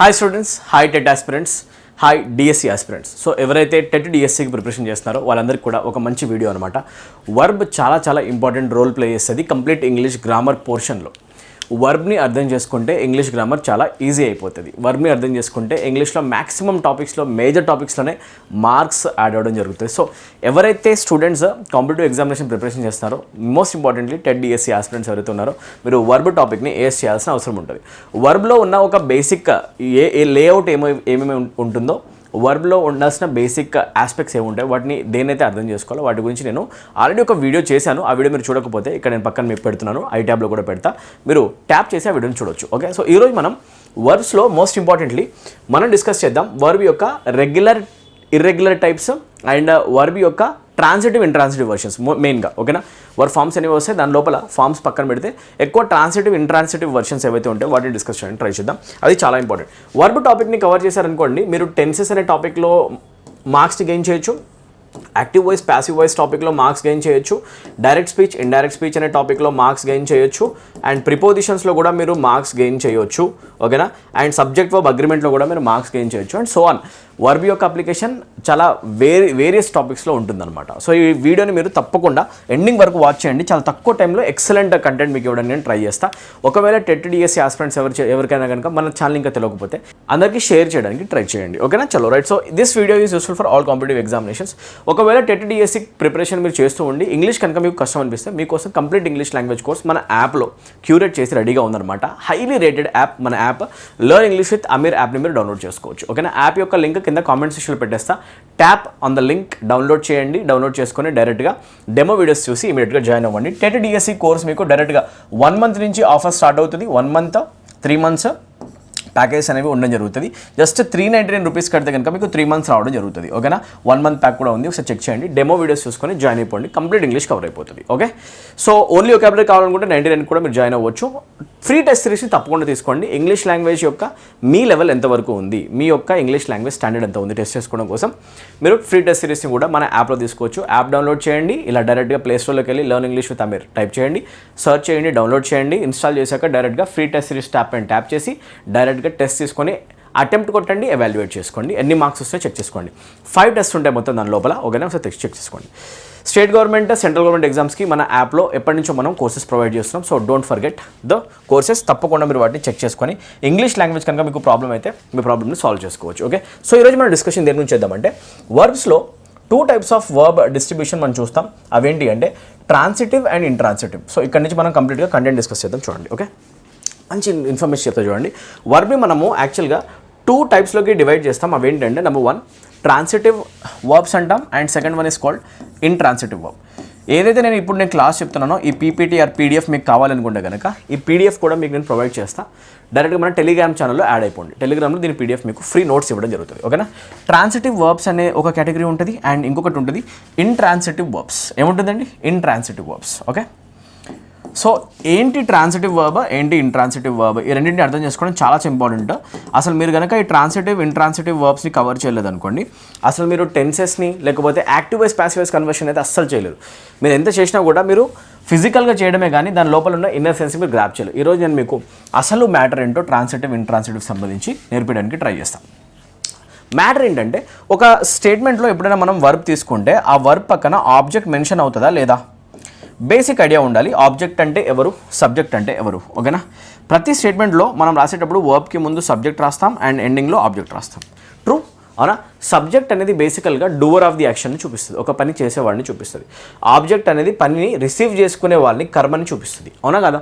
Hi students, hi TET aspirants, hi DSC aspirants. So ఎవరైతే TET డిఎస్సికి preparation చేస్తున్నారో వాళ్ళందరికీ కూడా ఒక మంచి వీడియో అనమాట. వర్బ్ చాలా ఇంపార్టెంట్ రోల్ ప్లే చేస్తుంది కంప్లీట్ ఇంగ్లీష్ గ్రామర్ పోర్షన్లో. వర్బ్ని అర్థం చేసుకుంటే ఇంగ్లీష్ గ్రామర్ చాలా ఈజీ అయిపోతుంది. వర్బ్ని అర్థం చేసుకుంటే ఇంగ్లీష్లో మ్యాక్సిమం టాపిక్స్లో మేజర్ టాపిక్స్లోనే మార్క్స్ యాడ్ అవ్వడం జరుగుతుంది. సో ఎవరైతే స్టూడెంట్స్ కాంపిటేటివ్ ఎగ్జామినేషన్ ప్రిపరేషన్ చేస్తున్నారో, most importantly TET DSC aspirants ఎవరైతే ఉన్నారో, మీరు వర్బ్ టాపిక్ని ఏస్ చేయాల్సిన అవసరం ఉంటుంది. వర్బ్లో ఉన్న ఒక బేసిక్ ఏ లేఅవుట్ ఏమేమి ఉంటుందో, వర్బ్లో ఉండాల్సిన బేసిక్ ఆస్పెక్ట్స్ ఏముంటాయి, వాటిని దేనైతే అర్థం చేసుకోవాలో వాటి గురించి నేను ఆల్రెడీ ఒక వీడియో చేశాను. ఆ వీడియో మీరు చూడకపోతే ఇక్కడ నేను పక్కన మీకు పెడుతున్నాను, ఐ ట్యాబ్లో కూడా పెడతా, మీరు ట్యాప్ చేసి ఆ వీడియోని చూడొచ్చు. ఓకే, సో ఈరోజు మనం వర్బ్స్లో మోస్ట్ ఇంపార్టెంట్లీ మనం డిస్కస్ చేద్దాం వర్బ్ యొక్క regular, irregular types and verb యొక్క ట్రాన్సిటివ్, ఇంట్రాన్సిటివ్ వర్షన్స్ మెయిన్గా. ఓకేనా, వర్బ్ ఫార్మ్స్ అనేవి వస్తాయి, దాని లోపల ఫార్మ్స్ పక్కన పెడితే ఎక్కువ ట్రాన్సిటివ్, ఇంట్రాన్సిటివ్ వర్షన్స్ ఏవైతే ఉంటాయో వాటిని డిస్కస్ చేయడానికి ట్రై చేద్దాం. అది చాలా ఇంపార్టెంట్. వర్బ్ టాపిక్ని కవర్ చేశారనుకోండి, మీరు టెన్సెస్ అనే టాపిక్లో మార్క్స్ని గెయిన్ చేయొచ్చు, యాక్టివ్ వాయిస్, ప్యాసివ్ వాయిస్ టాపిక్లో మార్క్స్ గెయిన్ చేయొచ్చు, డైరెక్ట్ స్పీచ్, ఇండైరెక్ట్ స్పీచ్ అనే టాపిక్లో మార్క్స్ గెయిన్ చేయొచ్చు, అండ్ ప్రిపోజిషన్స్లో కూడా మీరు మార్క్స్ గెయిన్ చేయొచ్చు. ఓకేనా, అండ్ సబ్జెక్ట్ వర్బ్ అగ్రిమెంట్లో కూడా మీరు మార్క్స్ గెయిన్ చేయొచ్చు, అండ్ సో ఆన్. వర్బ్ యొక్క అప్లికేషన్ చాలా వేరియస్ టాపిక్స్లో ఉంటుందన్నమాట. సో ఈ వీడియోని మీరు తప్పకుండా ఎండింగ్ వరకు వాచ్ చేయండి. చాలా తక్కువ టైంలో ఎక్సలెంట్ కంటెంట్ మీకు ఇవ్వడానికి నేను ట్రై చేస్తా. ఒకవేళ టెట్ డిఎస్సి ఆస్పిరెంట్స్ ఎవరికైనా కనుక మన ఛానల్ ఇంకా తెలియకపోతే అందరికీ షేర్ చేయడానికి ట్రై చేయండి. ఓకేనా, చలో right. So this video is useful for all competitive examinations. ఒకవేళ టెట్ డిఎస్సి ప్రిపరేషన్ మీరు చేస్తూ ఉండి ఇంగ్లీష్ కనుక మీకు కష్టం అనిపిస్తే, మీకోసం కంప్లీట్ ఇంగ్లీష్ లాంగ్వేజ్ కోర్స్ మన యాప్లో క్యూరేట్ చేసి రెడీగా ఉందన్నమాట. హైలీ రేటెడ్ యాప్ మన app. Learn English with Aamir యాప్ని మీరు డౌన్లోడ్ చేసుకోవచ్చు. ఓకేనా, యాప్ యొక్క లింక్ కింద కామెంట్ సెక్షన్లో పెట్టేస్తా. Tap on the link, download చేయండి. డౌన్లోడ్ చేసుకొని డైరెక్ట్గా డెమో వీడియోస్ చూసి ఇమీడియట్గా జాయిన్ అవ్వండి. టెట్ డిఎస్సి కోర్స్ మీకు డైరెక్ట్గా 1 month నుంచి ఆఫర్ స్టార్ట్ అవుతుంది. 1 month, 3 months ప్యాకేజ్ అనేవి ఉండడం జరుగుతుంది. జస్ట్ 399 రూపీస్ కడితే కనుక మీకు 3 months రావడం జరుగుతుంది. ఓకేనా, 1 month ప్యాక్ కూడా ఉంది, ఒకసారి చెక్ చేయండి. డెమో వీడియోస్ చూసుకొని జాయిన్ అయిపోండి. కంప్లీట్ ఇంగ్లీష్ కవర్ అయిపోతుంది. ఓకే, సో ఓన్లీ ఒకాబులరీ కావాలనుకుంటే 99 కూడా మీరు జాయిన్ అవ్వచ్చు. ఫ్రీ టెస్ట్ సిరీస్ని తప్పకుండా తీసుకోండి. ఇంగ్లీష్ లాంగ్వేజ్ యొక్క మీ లెవెల్ ఎంతవరకు ఉంది, మీ యొక్క ఇంగ్లీష్ లాంగ్వేజ్ స్టాండర్డ్ ఎంత ఉంది టెస్ట్ చేసుకోవడం కోసం మీరు ఫ్రీ టెస్ట్ సిరీస్ని కూడా మన యాప్లో తీసుకోవచ్చు. యాప్ డౌన్లోడ్ చేయండి. ఇలా డైరెక్ట్గా ప్లే స్టోర్లోకి వెళ్ళి learn English with Aamir type చేయండి, సర్చ్ చేయండి, డౌన్లోడ్ చేయండి. ఇన్స్టాల్ చేశాక డైరెక్ట్గా ఫ్రీ టెస్ట్ సిరీస్ ట్యాప్ చేసి డైరెక్ట్గా టెస్ట్ తీసుకొని అటెంప్ట్ కొట్టండి, ఎవాల్యుయేట్ చేసుకోండి. ఎన్ని మార్క్స్ వస్తాయో చెక్ చేసుకోండి. 5 టెస్ట్ ఉంటాయి మొత్తం దాని లోపల. ఓకేనా, ఒకసారి చెక్ చేసుకోండి. స్టేట్ గవర్నమెంట్, సెంట్రల్ గవర్నమెంట్ ఎగ్జామ్స్కి మన యాప్లో ఎప్పటి నుంచో మనం కోర్సెస్ ప్రొవైడ్ చేస్తున్నాం. So don't forget the courses. తప్పకుండా మీరు వాటిని చెక్ చేసుకొని ఇంగ్లీష్ లాంగ్వేజ్ కనుక మీకు ప్రాబ్లం అయితే మీ ప్రాబ్లమ్ని సాల్వ్ చేసుకోవచ్చు. ఓకే, సో ఈరోజు మనం డిస్కషన్ దేని గురించి చేద్దామంటే, వర్బ్స్లో 2 types ఆఫ్ వర్బ్ డిస్ట్రిబ్యూషన్ మనం చూస్తాం. అవేంటి అంటే ట్రాన్సిటివ్ అండ్ ఇంట్రాన్సిటివ్. సో ఇక్కడ నుంచి మనం కంప్లీట్గా కంటెంట్ డిస్కస్ చేద్దాం. చూడండి, ఓకే, మంచి ఇన్ఫర్మేషన్ చెప్తా చూడండి. వర్బ్ని మనము యాక్చువల్గా 2 typesలోకి డివైడ్ చేస్తాం. అవేంటంటే నెంబర్ 1 ట్రాన్సిటివ్ వర్బ్స్ అంటాం, and second one is called intransitive verb. ఏదైతే నేను క్లాస్ చెప్తున్నానో ఈ పీపీటీ ఆర్ పీడిఎఫ్ మీకు కావాలనుకుంటే కనుక ఈ పీడిఎఫ్ కూడా మీకు నేను ప్రొవైడ్ చేస్తా. డైరెక్ట్గా మన టెలిగ్రామ్ ఛానల్లో యాడ్ అయిపోండి. టెలిగ్రామ్లో దీని పీడిఎఫ్ మీకు ఫ్రీ నోట్స్ ఇవ్వడం జరుగుతుంది. ఓకేనా, ట్రాన్సిటివ్ వర్బ్స్ అనే ఒక కేటగిరీ ఉంటుంది, అండ్ ఇంకొకటి ఉంటుంది ఇంట్రాన్సిటివ్ వర్బ్స్. ఏముంటుందండి? Intransitive verbs. ఓకే, సో ఏంటి ట్రాన్సిటివ్ వర్బ్, ఏంటి ఇంట్రాన్సిటివ్ వర్బ్, ఈ రెండింటిని అర్థం చేసుకోవడం చాలా ఇంపార్టెంట్. అసలు మీరు కనుక ఈ ట్రాన్సిటివ్, ఇంట్రాన్సిటివ్ వర్బ్స్ని కవర్ చేయలేదనుకోండి, అసలు మీరు టెన్సెస్ని లేకపోతే active voice, passive voice conversion అయితే అస్సలు చేయలేదు. మీరు ఎంత చేసినా కూడా మీరు ఫిజికల్గా చేయడమే కానీ దాని లోపల ఉన్న ఇన్నర్ సెన్స్ మీరు గ్రాప్ చేయలేదు. ఈరోజు నేను మీకు అసలు మ్యాటర్ ఏంటో ట్రాన్సిటివ్, ఇంట్రాన్సిటివ్ సంబంధించి నేర్పించడానికి ట్రై చేస్తాను. మ్యాటర్ ఏంటంటే, ఒక స్టేట్మెంట్లో ఎప్పుడైనా మనం వర్బ్ తీసుకుంటే ఆ వర్బ్ పక్కన ఆబ్జెక్ట్ మెన్షన్ అవుతుందా లేదా, బేసిక్ ఐడియా ఉండాలి. ఆబ్జెక్ట్ అంటే ఎవరు, సబ్జెక్ట్ అంటే ఎవరు. ఓకేనా, ప్రతి స్టేట్మెంట్లో మనం రాసేటప్పుడు వర్బ్కి ముందు సబ్జెక్ట్ రాస్తాం అండ్ ఎండింగ్లో ఆబ్జెక్ట్ రాస్తాం. ట్రూ అవునా? సబ్జెక్ట్ అనేది బేసికల్గా డూవర్ ఆఫ్ ది యాక్షన్ని చూపిస్తుంది, ఒక పని చేసేవాడిని చూపిస్తుంది. ఆబ్జెక్ట్ అనేది పనిని రిసీవ్ చేసుకునే వాళ్ళని, కర్మని చూపిస్తుంది. అవునా కదా?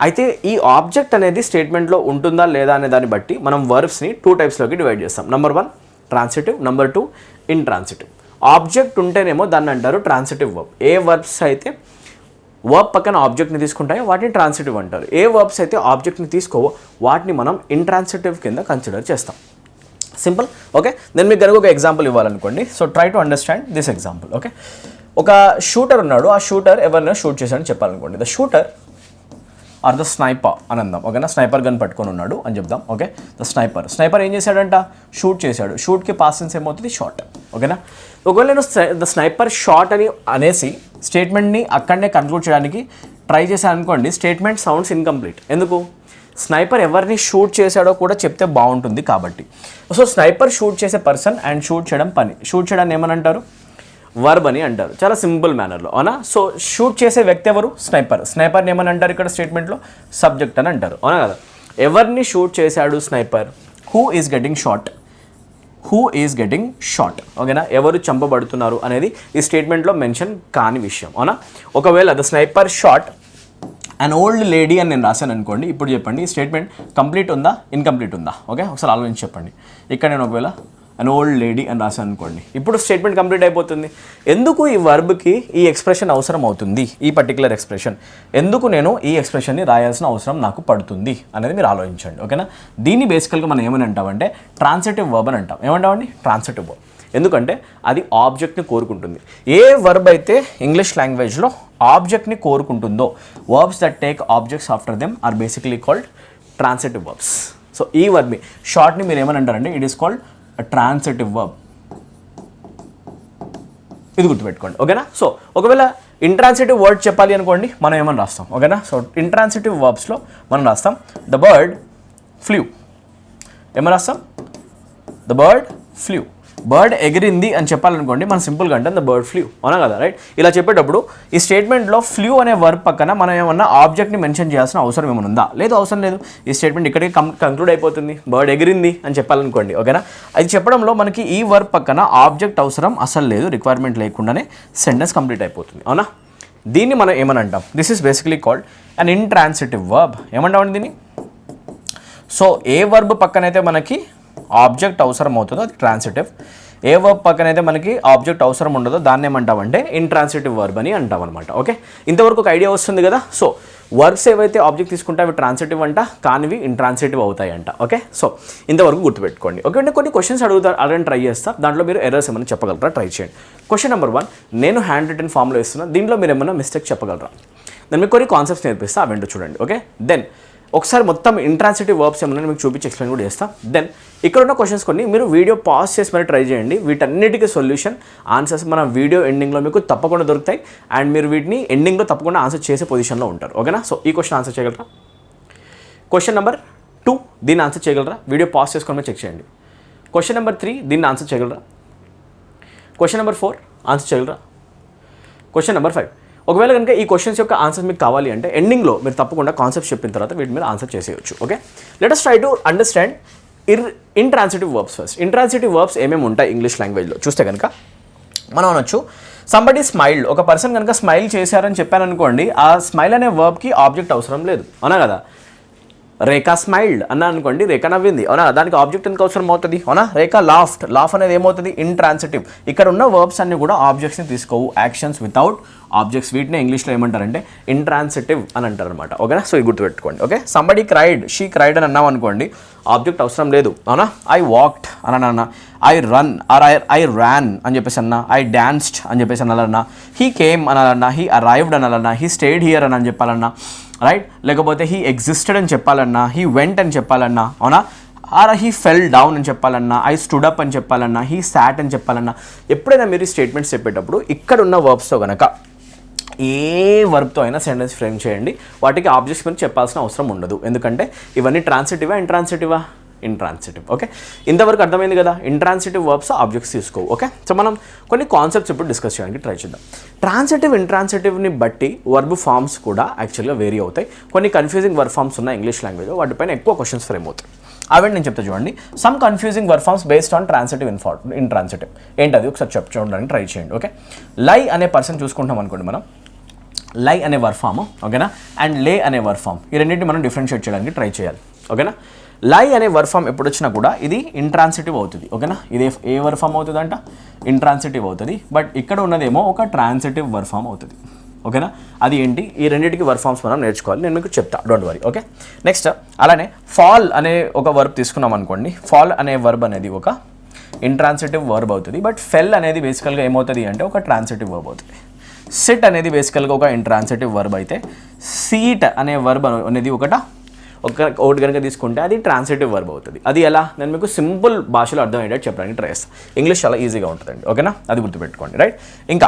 అయితే ఈ ఆబ్జెక్ట్ అనేది స్టేట్మెంట్లో ఉంటుందా లేదా అనే దాన్ని బట్టి మనం వర్బ్స్ని 2 typesలోకి డివైడ్ చేస్తాం. Number 1 transitive, number 2 intransitive. Object ఉంటేనేమో దాన్ని అంటారు ట్రాన్సిటివ్ వర్బ్. ఏ వర్బ్స్ అయితే వర్బ్ పక్కన ఆబ్జెక్ట్ని తీసుకుంటాయో వాటిని ట్రాన్సిటివ్ అంటారు. ఏ వర్బ్స్ అయితే ఆబ్జెక్ట్ని తీసుకోవో వాటిని మనం ఇంట్రాన్సిటివ్ కింద కన్సిడర్ చేస్తాం. సింపుల్. ఓకే, నేను మీకు కనుక ఒక ఎగ్జాంపుల్ ఇవ్వాలనుకోండి. So try to understand this example. Okay, ఒక షూటర్ ఉన్నాడు. ఆ షూటర్ ఎవరినో షూట్ చేశాడని చెప్పాలనుకోండి. The shooter or the sniper అని అందాం. ఓకేనా, స్నైపర్ గన్ పట్టుకొని ఉన్నాడు అని చెప్దాం. ఓకే, ద స్నైపర్ ఏం చేశాడంట? షూట్ చేశాడు. షూట్కి పాస్ట్ టెన్స్ ఏమవుతుంది? షాట్. ఓకేనా, ఒకవేళ నేను ద స్నైపర్ షాట్ అని అనేసి స్టేట్మెంట్ని అక్కడనే కన్క్లూడ్ చేయడానికి ట్రై చేశాను అనుకోండి, స్టేట్మెంట్ సౌండ్స్ ఇన్కంప్లీట్. ఎందుకు? స్నైపర్ ఎవరిని షూట్ చేశాడో కూడా చెప్తే బాగుంటుంది కాబట్టి. సో స్నైపర్ షూట్ చేసే పర్సన్ అండ్ షూట్ చేయడం పని. షూట్ చేయడాన్ని ఏమని అంటారు? వర్బ్ అని అంటారు, చాలా సింపుల్ మేనర్లో, అవునా? సో షూట్ చేసే వ్యక్తి ఎవరు? స్నైపర్. స్నైపర్ని ఏమని అంటారు ఇక్కడ స్టేట్మెంట్లో? సబ్జెక్ట్ అని అంటారు, అవునా కదా? ఎవరిని షూట్ చేశాడు sniper? Who is getting shot, who is getting shot, ఓకేనా? ఎవరు చంపబడుతున్నారు అనేది ఈ స్టేట్మెంట్లో మెన్షన్ కాని విషయం, అవునా? ఒకవేళ the sniper shot an old lady అని నేను రాశాను అనుకోండి, ఇప్పుడు చెప్పండి ఈ స్టేట్మెంట్ కంప్లీట్ ఉందా, ఇన్కంప్లీట్ ఉందా? ఓకే, ఒకసారి ఆలోచించి చెప్పండి. ఇక్కడ నేను ఒకవేళ అన్ ఓల్డ్ లేడీ అని రాశాను అనుకోండి, ఇప్పుడు స్టేట్మెంట్ కంప్లీట్ అయిపోతుంది. ఎందుకు ఈ వర్బ్కి ఈ ఎక్స్ప్రెషన్ అవసరం అవుతుంది? ఈ పర్టికులర్ ఎక్స్ప్రెషన్ ఎందుకు నేను ఈ ఎక్స్ప్రెషన్ని రాయాల్సిన అవసరం నాకు పడుతుంది అనేది మీరు ఆలోచించండి, ఓకేనా? దీన్ని బేసికల్గా మనం ఏమని అంటామంటే ట్రాన్సిటివ్ వర్బ్ అని అంటాం. ఏమంటామండి? Transitive verb. ఎందుకంటే అది ఆబ్జెక్ట్ని కోరుకుంటుంది. ఏ వర్బ్ అయితే ఇంగ్లీష్ లాంగ్వేజ్లో ఆబ్జెక్ట్ని కోరుకుంటుందో, verbs that take objects after them are basically called transitive verbs. So ఈ వర్బ్ని షార్ట్ని మీరు ఏమని అంటారంటే it is called transitive verb. ఇది గుర్తుపెట్టుకోండి, ఓకేనా? సో ఒకవేళ ఇంట్రాన్సిటివ్ వర్డ్ చెప్పాలి అనుకోండి, మనం ఏమని రాస్తాం, ఓకేనా? సో ఇంట్రాన్సిటివ్ వర్బ్స్లో మనం రాస్తాం ద బర్డ్ ఫ్లూ. ఏమని రాస్తాం? The bird flu. బర్డ్ ఎగిరింది అని చెప్పాలనుకోండి, మనం సింపుల్గా అంటే ద బర్డ్ ఫ్లూ, అవునా కదా? రైట్. ఇలా చెప్పేటప్పుడు ఈ స్టేట్మెంట్లో ఫ్లూ అనే వర్బ్ పక్కన మనం ఏమన్నా ఆబ్జెక్ట్ని మెన్షన్ చేయాల్సిన అవసరం ఏమైనా ఉందా? లేదు, అవసరం లేదు. ఈ స్టేట్మెంట్ ఇక్కడికి కంక్లూడ్ అయిపోతుంది. బర్డ్ ఎగిరింది అని చెప్పాలనుకోండి, ఓకేనా? అది చెప్పడంలో మనకి ఈ వర్బ్ పక్కన ఆబ్జెక్ట్ అవసరం అసలు లేదు, రిక్వైర్మెంట్ లేకుండానే సెంటెన్స్ కంప్లీట్ అయిపోతుంది, అవునా? దీన్ని మనం ఏమని అంటాం? This is basically called an intransitive verb. ఏమంటామండి దీన్ని? సో ఏ వర్బ్ పక్కనైతే మనకి ఆబ్జెక్ట్ అవసరం అవుతుందో అది ట్రాన్సిటివ్, ఏ వర్బ్ పక్కనైతే మనకి ఆబ్జెక్ట్ అవసరం ఉండదో దాన్ని ఏమంటామంటే ఇంట్రాన్సిటివ్ వర్బ్ అని అంటాం అనమాట. ఓకే, ఇంతవరకు ఒక ఐడియా వస్తుంది కదా? సో వర్బ్స్ ఏవైతే ఆబ్జెక్ట్ తీసుకుంటే అవి ట్రాన్సిటివ్ అంట, కానివి ఇంట్రాన్సిటివ్ అవుతాయి అంట. ఓకే, సో ఇంతవరకు గుర్తుపెట్టుకోండి. ఓకే, అంటే కొన్ని క్వశ్చన్స్ అడగని ట్రై చేస్తా, దాంట్లో మీరు ఎర్రర్స్ ఏమైనా చెప్పగలరా? ట్రై చేయండి. క్వశ్చన్ నెంబర్ 1, నేను హ్యాండ్ రిటన్ ఫామ్లో ఇస్తున్నా, దీంట్లో మీరు ఏమైనా మిస్టేక్ చెప్పగలరా? నేను మీకు కొన్ని కాన్సెప్ట్స్ నేర్పిస్తా, అవేంటో చూడండి. ఓకే, దెన్ ఒకసారి మొత్తం ఇంట్రాన్సిటివ్ వర్బ్స్ ఏమన్నా మీకు చూపించి ఎక్స్ప్లెయిన్ కూడా చేస్తా. దెన్ ఇక్కడ ఉన్న క్వశ్చన్స్ కొన్ని మీరు వీడియో పాజ్ చేసి మరి ట్రై చేయండి. వీటన్నిటికీ సొల్యూషన్ ఆన్సర్స్ మన వీడియో ఎండింగ్లో మీకు తప్పకుండా దొరుకుతాయి, అండ్ మీరు వీటిని ఎండింగ్లో తప్పకుండా ఆన్సర్ చేసే పొజిషన్లో ఉంటారు. ఓకేనా? సో ఈ క్వశ్చన్ ఆన్సర్ చేయగలరా? క్వశ్చన్ నెంబర్ 2 దీన్ని ఆన్సర్ చేయగలరా? వీడియో పాజ్ చేసుకొని చెక్ చేయండి. క్వశ్చన్ నెంబర్ 3 దీన్ని ఆన్సర్ చేయగలరా? క్వశ్చన్ నెంబర్ 4 ఆన్సర్ చేయగలరా? Question number 5. ఒకవేళ కనుక ఈ క్వశ్చన్స్ యొక్క ఆన్సర్ మీకు కావాలి అంటే ఎండింగ్లో మీరు తప్పకుండా కాన్సెప్ట్ చెప్పిన తర్వాత వీటి మీద ఆన్సర్ చేసేయచ్చు. Okay, let us try to understand intransitive verbs first. Intransitive verbs ఏమేమి ఉంటాయి ఇంగ్లీష్ లాంగ్వేజ్లో చూస్తే కనుక మనం అనొచ్చు సంబడి స్మైల్డ్. ఒక పర్సన్ కనుక స్మైల్ చేశారని చెప్పాను అనుకోండి, ఆ స్మైల్ అనే వర్బ్కి ఆబ్జెక్ట్ అవసరం లేదు, అవునా కదా? రేఖా స్మైల్డ్ అన్నా అనుకోండి, రేఖ నవ్వింది, అవునా? దానికి ఆబ్జెక్ట్ ఎందుకు అవసరం అవుతుంది, అవునా? రేఖ లాఫ్ట్, లాఫ్ అనేది ఏమవుతుంది? ఇంట్రాన్సిటివ్. ఇక్కడ ఉన్న వర్బ్స్ అన్ని కూడా ఆబ్జెక్ట్స్ని తీసుకోవు, యాక్షన్స్ వితౌట్ ఆబ్జెక్ట్స్. వీటిని ఇంగ్లీష్లో ఏమంటారంటే ఇంట్రాన్సిటివ్ అని అంటారు అనమాట. ఓకేనా? సో ఇది గుర్తుపెట్టుకోండి. Okay, somebody cried, she cried అని అన్నాం అనుకోండి, ఆబ్జెక్ట్ అవసరం లేదు, అవునా? ఐ వాక్డ్ అని అన్నా, I run or I ran అని చెప్పేసి అన్నా, ఐ డాన్స్డ్ అని చెప్పేసి అనాలన్నా, హీ కేమ్ అనాలన్నా, హీ అరైవ్డ్ అనాలన్నా, హీ స్టేడ్ హియర్ అని చెప్పాలన్నా, రైట్? లేకపోతే హీ ఎగ్జిస్టెడ్ అని చెప్పాలన్నా, హీ వెంట్ అని చెప్పాలన్నా, అవునా? ఆర్ హీ ఫెల్ డౌన్ అని చెప్పాలన్నా, ఐ స్టూడ్ అప్ అని చెప్పాలన్నా, హీ సాట్ అని చెప్పాలన్నా. ఎప్పుడైనా మీరు స్టేట్మెంట్స్ చెప్పేటప్పుడు ఇక్కడ ఉన్న వర్బ్స్తో కనుక ఏ వర్బ్తో అయినా సెంటెన్స్ ఫ్రేమ్ చేయండి, వాటికి ఆబ్జెక్ట్స్ మీద చెప్పాల్సిన అవసరం ఉండదు. ఎందుకంటే ఇవన్నీ ట్రాన్సిటివా ఇంట్రాన్సిటివా? ఇంట్రాన్సిటివ్. ఓకే, ఇంతవరకు అర్థమైంది కదా? ఇంట్రాన్సిటివ్ వర్బ్స్ ఆబ్జెక్ట్స్ తీసుకోవు. ఓకే, సో మనం కొన్ని కాన్సెప్ట్స్ ఇప్పుడు డిస్కస్ చేయడానికి ట్రై చేద్దాం. ట్రాన్సిటివ్ ఇంట్రాన్సిటివ్ని బట్టి వర్బ్ ఫామ్స్ కూడా యాక్చువల్గా వేరీ అవుతాయి. కొన్ని కన్ఫ్యూజింగ్ వర్బ్ ఫామ్స్ ఉన్నాయి ఇంగ్లీష్ లాంగ్వేజ్లో, వాటిపైన ఎక్కువ క్వశ్చన్స్ ఫ్రేమ్ అవుతాయి. అవేంటి నేను చెప్తా చూడండి. Some confusing verb forms based on transitive intransitive. ఏంటది ఒకసారి చూడడానికి ట్రై చేయండి. ఓకే, లై అనే పర్సన్ చూసుకుంటాం అనుకోండి మనం, లై అనే వర్బ్ ఫామ్, ఓకేనా? అండ్ లే అనే వర్బ్ ఫామ్, ఈ రెండింటిని మనం డిఫరెన్షియేట్ చేయడానికి ట్రై చేయాలి. ఓకేనా? లై అనే వర్బ్ ఫామ్ ఎప్పుడు వచ్చినా కూడా ఇది ఇంట్రాన్సిటివ్ అవుతుంది. ఓకేనా? ఇది ఏ వర్బ్ ఫామ్ అవుతుంది అంట? ఇంట్రాన్సిటివ్ అవుతుంది. బట్ ఇక్కడ ఉన్నదేమో ఒక ట్రాన్సిటివ్ వర్బ్ ఫామ్ అవుతుంది. ఓకేనా? అది ఏంటి? ఈ రెండింటికి వర్బ్ ఫామ్స్ మనం నేర్చుకోవాలి, నేను మీకు చెప్తా, డోంట్ వరీ. ఓకే, నెక్స్ట్ అలానే ఫాల్ అనే ఒక వర్బ్ తీసుకున్నాం అనుకోండి. ఫాల్ అనే వర్బ్ అనేది ఒక ఇంట్రాన్సిటివ్ వర్బ్ అవుతుంది. బట్ ఫెల్ అనేది బేసికల్గా ఏమవుతుంది అంటే ఒక ట్రాన్సిటివ్ వర్బ్ అవుతుంది. సిట్ అనేది బేసికల్గా ఒక ఇంట్రాన్సిటివ్ వర్బ్ అయితే, సీట్ అనే వర్బ్ అనేది ఒకటి కనుక తీసుకుంటే అది ట్రాన్సిటివ్ వర్బ్ అవుతుంది. అది ఎలా? నేను మీకు సింపుల్ భాషలో అర్థమయ్యేటట్టు చెప్పడానికి ట్రై చేస్తాను. ఇంగ్లీష్ చాలా ఈజీగా ఉంటుందండి. ఓకేనా? అది గుర్తుపెట్టుకోండి, రైట్? ఇంకా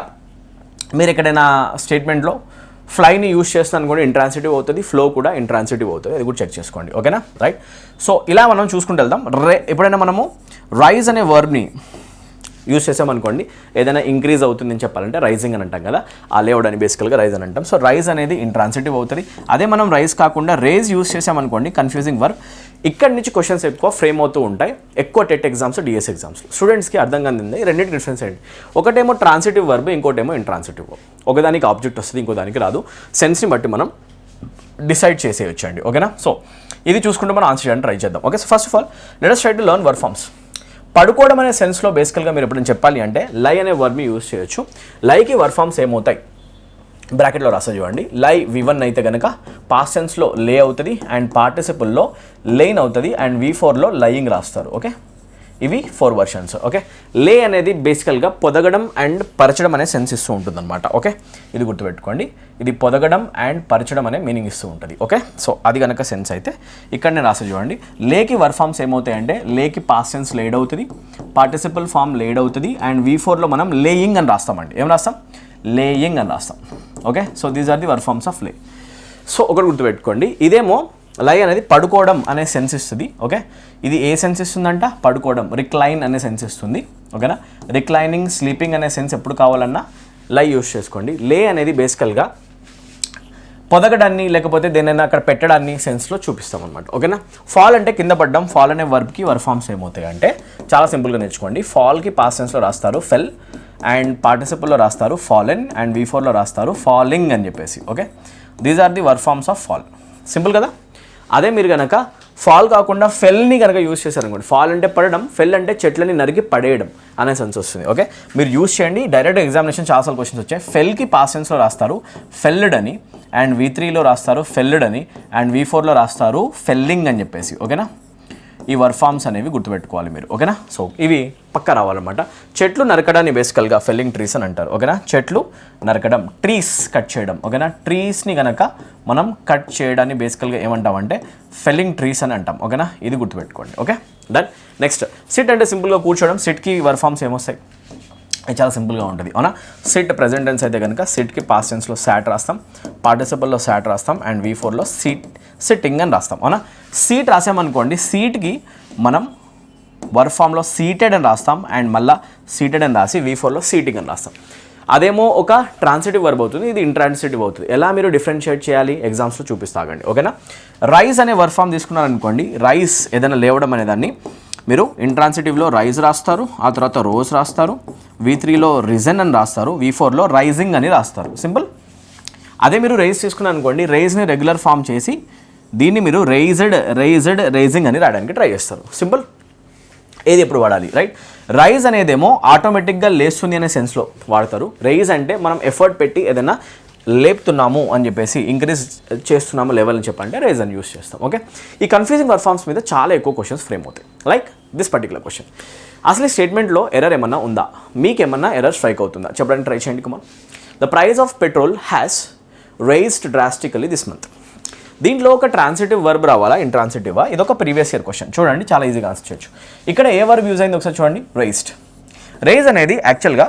మీరు ఎక్కడైనా స్టేట్మెంట్లో ఫ్లైని యూస్ చేస్తున్నాను కూడా ఇంట్రాన్సిటివ్ అవుతుంది, ఫ్లో కూడా ఇంట్రాన్సిటివ్ అవుతుంది, అది కూడా చెక్ చేసుకోండి. ఓకేనా, రైట్. సో ఇలా మనం చూసుకుంటూ వెళ్దాం. ఎప్పుడైనా మనము రైజ్ అనే వర్బ్ని యూస్ చేసామనుకోండి, ఏదైనా ఇంక్రీజ్ అవుతుందని చెప్పాలంటే రైజింగ్ అని అంటాం కదా, ఆ లేవడ్ అని బేసికల్గా రైజ్ అని అంటాం. సో రైజ్ అనేది ఇంట్రాన్సిటివ్ అవుతుంది. అదే మనం రైజ్ కాకుండా రేజ్ యూస్ చేసామనుకోండి, కన్ఫ్యూజింగ్ వర్బ్. ఇక్కడి నుంచి క్వశ్చన్స్ ఎక్కువ ఫ్రేమ్ అవుతూ ఉంటాయి, ఎక్కువ టెట్ ఎగ్జామ్స్, డిఎస్ ఎగ్జామ్స్. స్టూడెంట్స్కి అర్థం కానిది రెండింటి డిఫరెన్స్ ఏంటి? ఒకటేమో ట్రాన్సిటివ్ వర్బ్, ఇంకోటేమో ఇంట్రాన్సిటివ్ వర్బ్. ఒకదానికి ఆబ్జెక్ట్ వస్తుంది, ఇంకో దానికి రాదు. సెన్స్ని బట్టి మనం డిసైడ్ చేసేయచ్చండి. ఓకేనా, సో ఇది చూసుకుంటే మనం ఆన్సర్ చేయడానికి ట్రై చేద్దాం. Okay, so first of all let us try to learn verb forms. పడుకోవడం అనే సెన్స్లో బేసికల్గా మీరు ఎప్పుడైనా చెప్పాలి అంటే లై అనే వర్బ్ని యూజ్ చేయొచ్చు. లైకి వర్బ్ ఫార్మ్స్ ఏమవుతాయి? బ్రాకెట్లో రాసా చూడండి. లై V1 అయితే కనుక పాస్ట్ టెన్స్లో లే అవుతుంది, అండ్ పార్టిసిపుల్లో లేన్ అవుతుంది, అండ్ V4లో లయింగ్ రాస్తారు. ఓకే, ఇవి 4 వర్షన్స్. ఓకే, లే అనేది బేసికల్గా పొదగడం అండ్ పరచడం అనే సెన్స్ ఇస్తూ ఉంటుంది అనమాట. ఓకే, ఇది గుర్తుపెట్టుకోండి, ఇది పొదగడం అండ్ పరచడం అనే మీనింగ్ ఇస్తూ ఉంటుంది. ఓకే, సో అది కనుక సెన్స్ అయితే ఇక్కడ నేను రాసా చూడండి. లేకి వర్బ్ ఫార్మ్స్ ఏమవుతాయి అంటే లేకి పాస్ట్ టెన్స్ లేడ్ అవుతుంది, పార్టిసిపల్ ఫామ్ లేడ్ అవుతుంది, అండ్ V4లో మనం లేయింగ్ అని రాస్తామండి. ఏం రాస్తాం? లేయింగ్ అని రాస్తాం. Okay, so these are the verb forms of lay. So ఒకటి గుర్తుపెట్టుకోండి, ఇదేమో లై అనేది పడుకోవడం అనే సెన్స్ ఇస్తుంది. ఓకే, ఇది ఏ సెన్స్ ఇస్తుందంట? పడుకోవడం, రిక్లైన్ అనే సెన్స్ ఇస్తుంది. ఓకేనా, రిక్లైనింగ్, స్లీపింగ్ అనే సెన్స్ ఎప్పుడు కావాలన్నా లై యూస్ చేసుకోండి. లే అనేది బేసికల్గా పొదగడాన్ని లేకపోతే దేనైనా అక్కడ పెట్టడాన్ని సెన్స్లో చూపిస్తాం అనమాట. ఓకేనా, ఫాల్ అంటే కింద పడ్డం. ఫాల్ అనే వర్బ్కి వర్బ్ ఫార్మ్స్ ఏమవుతాయి అంటే చాలా సింపుల్గా నేర్చుకోండి. ఫాల్కి పాస్ట్ టెన్స్లో రాస్తారు ఫెల్, అండ్ పార్టిసిపుల్లో రాస్తారు ఫాలెన్, అండ్ V4లో రాస్తారు ఫాలింగ్ అని చెప్పేసి. Okay, these are the verb forms of fall. Simple కదా. అదే మీరు కనుక ఫాల్ కాకుండా ఫెల్ని కనుక యూస్ చేశారనుకోండి, ఫాల్ అంటే పడడం, ఫెల్ అంటే చెట్లని నరికి పడేయడం అనే సెన్స్ వస్తుంది. ఓకే, మీరు యూస్ చేయండి. డైరెక్ట్ ఎగ్జామినేషన్ చాలాసార్లు క్వశ్చన్స్ వచ్చాయి. ఫెల్కి పాస్ట్ టెన్స్లో రాస్తారు ఫెల్డ్ అని, అండ్ V3లో రాస్తారు ఫెల్డ్ అని, అండ్ V4లో రాస్తారు ఫెల్లింగ్ అని చెప్పేసి. ఓకేనా, ఈ వర్బ్ ఫార్మ్స్ అనేవి గుర్తుపెట్టుకోవాలి మీరు. ఓకేనా, సో ఇవి పక్క రావాలన్నమాట. చెట్లు నరకడాన్ని బేసికల్గా ఫెల్లింగ్ ట్రీస్ అని అంటారు. ఓకేనా, చెట్లు నరకడం, ట్రీస్ కట్ చేయడం. ఓకేనా, ట్రీస్ని కనుక మనం కట్ చేయడాన్ని బేసికల్గా ఏమంటామంటే ఫెల్లింగ్ ట్రీస్ అని అంటాం. ఓకేనా, ఇది గుర్తుపెట్టుకోండి. Okay, done. నెక్స్ట్ సిట్ అంటే సింపుల్గా కూర్చోవడం. సిట్కి వర్బ్ ఫార్మ్స్ ఏమొస్తాయి? ఇది చాలా సింపుల్గా ఉంటుంది. అవునా, సిట్ ప్రెజెంట్ టెన్స్ అయితే కనుక సిట్కి పాస్ట్ టెన్స్లో సాట్ రాస్తాం, పార్టిసిపల్లో సాట్ రాస్తాం, అండ్ V4లో సిట్టింగ్ అని రాస్తాం. అవునా, సీట్ రాసామనుకోండి, సీట్కి మనం వర్బ్ ఫామ్లో సీటెడ్ అని రాస్తాం, అండ్ మళ్ళీ సీటెడ్ అని రాసి V4లో సీటింగ్ అని రాస్తాం. అదేమో ఒక ట్రాన్సిటివ్ వర్బ్ అవుతుంది, ఇది ఇంట్రాన్సిటివ్ అవుతుంది. ఎలా మీరు డిఫరెన్షియేట్ చేయాలి ఎగ్జామ్స్లో చూపిస్తాగండి. ఓకేనా, రైజ్ అనే వర్బ్ ఫామ్ తీసుకున్నారనుకోండి, రైస్ ఏదైనా లేవడం అనేదాన్ని మీరు ఇంట్రాన్సిటివ్లో రైజ్ రాస్తారు, ఆ తర్వాత రోజ్ రాస్తారు, V3లో రిజన్ అని రాస్తారు, V4లో రైజింగ్ అని రాస్తారు. సింపుల్. అదే మీరు రైజ్ తీసుకున్నారు అనుకోండి, రైజ్ని రెగ్యులర్ ఫామ్ చేసి దీన్ని మీరు రైజింగ్ అని రాయడానికి ట్రై చేస్తారు. సింపుల్. ఏది ఎప్పుడు వాడాలి? రైట్. రైజ్ అనేదేమో ఆటోమేటిక్గా లేస్తుంది అనే సెన్స్లో వాడతారు. రైజ్ అంటే మనం ఎఫర్ట్ పెట్టి ఏదైనా లేపుతున్నాము అని చెప్పేసి, ఇంక్రీజ్ చేస్తున్నాము లెవెల్ అని చెప్పంటే రైజ్ అని యూస్ చేస్తాం. ఓకే, ఈ కన్ఫ్యూజింగ్ వర్బ్ ఫార్మ్స్ మీద చాలా ఎక్కువ క్వశ్చన్స్ ఫ్రేమ్ అవుతాయి. లైక్ దిస్ పర్టికులర్ క్వశ్చన్, అసలు ఈ స్టేట్మెంట్లో ఎర్రర్ ఏమన్నా ఉందా? మీకేమన్నా ఎర్రర్ స్ట్రైక్ అవుతుందా చెప్పడానికి ట్రై చేయండి. Kumar, the price of petrol has raised drastically this month. దీంట్లో ఒక ట్రాన్సిటివ్ వర్బ్ రావాలా, ఇంట్రాన్సిటివా? ఇది ఒక ప్రీవియస్ ఇయర్ క్వశ్చన్. చూడండి, చాలా ఈజీగా ఆన్సర్ చేయొచ్చు. ఇక్కడ ఏ వర్బ్ యూజ్ అయింది ఒకసారి చూడండి, రైజ్డ్. రైజ్ అనేది యాక్చువల్గా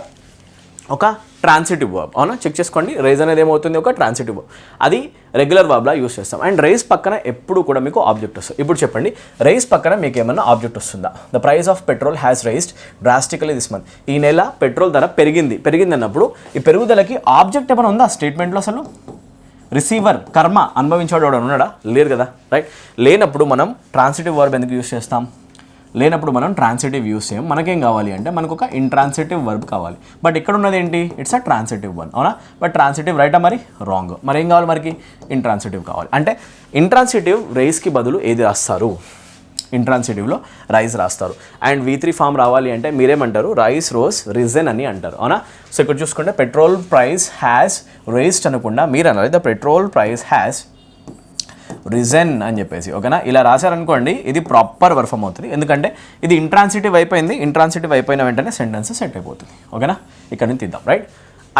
ఒక ట్రాన్సిటివ్ వర్బ్. అవునా, చెక్ చేసుకోండి. రైజ్ అనేది ఏమవుతుంది? ఒక ట్రాన్సిటివ్ వర్బ్. అది రెగ్యులర్ వర్బ్లా యూస్ చేస్తాం. అండ్ రైజ్ పక్కన ఎప్పుడు కూడా మీకు ఆబ్జెక్ట్ వస్తుంది. ఇప్పుడు చెప్పండి, రైజ్ పక్కన మీకు ఏమన్నా ఆబ్జెక్ట్ వస్తుందా? The price of petrol has raised drastically this month. ఈ నెల పెట్రోల్ ధర పెరిగింది అన్నప్పుడు ఈ పెరుగుదలకి ఆబ్జెక్ట్ ఏమైనా ఉందా స్టేట్మెంట్లో? అసలు రిసీవర్, కర్మ అనుభవించేవాడు ఉన్నాడా? లేరు కదా. రైట్. లేనప్పుడు మనం ట్రాన్సిటివ్ వర్బ్ ఎందుకు యూస్ చేస్తాం? లేనప్పుడు మనం ట్రాన్సిటివ్ యూస్ చేయం. మనకేం కావాలి అంటే మనకు ఒక ఇంట్రాన్సిటివ్ వర్బ్ కావాలి. బట్ ఇక్కడ ఉన్నది ఏంటి? It's a transitive one. అవునా, బట్ ట్రాన్సిటివ్ రైటా? మరి రాంగ్. మరి ఏం కావాలి? మనకి ఇంట్రాన్సిటివ్ కావాలి. అంటే ఇంట్రాన్సిటివ్ రైజ్కి బదులు ఏది రాస్తారు? ఇంట్రాన్సిటివ్లో రైజ్ రాస్తారు. అండ్ V3 ఫామ్ రావాలి అంటే మీరేమంటారు? రైస్, రోజ్, రిజన్ అని అంటారు. అవునా. సో ఇక్కడ చూసుకుంటే పెట్రోల్ ప్రైస్ హ్యాస్ రైజ్డ్ అనకుండా మీరు అనాలి the petrol price has risen అని చెప్పేసి. ఓకేనా, ఇలా రాశారనుకోండి ఇది ప్రాపర్ వర్బ్ ఫామ్ అవుతుంది. ఎందుకంటే ఇది ఇంట్రాన్సిటివ్ అయిపోయింది. ఇంట్రాన్సిటివ్ అయిపోయిన వెంటనే సెంటెన్స్ సెట్ అయిపోతుంది. ఓకేనా, ఇక్కడ నుంచి తీద్దాం. Right.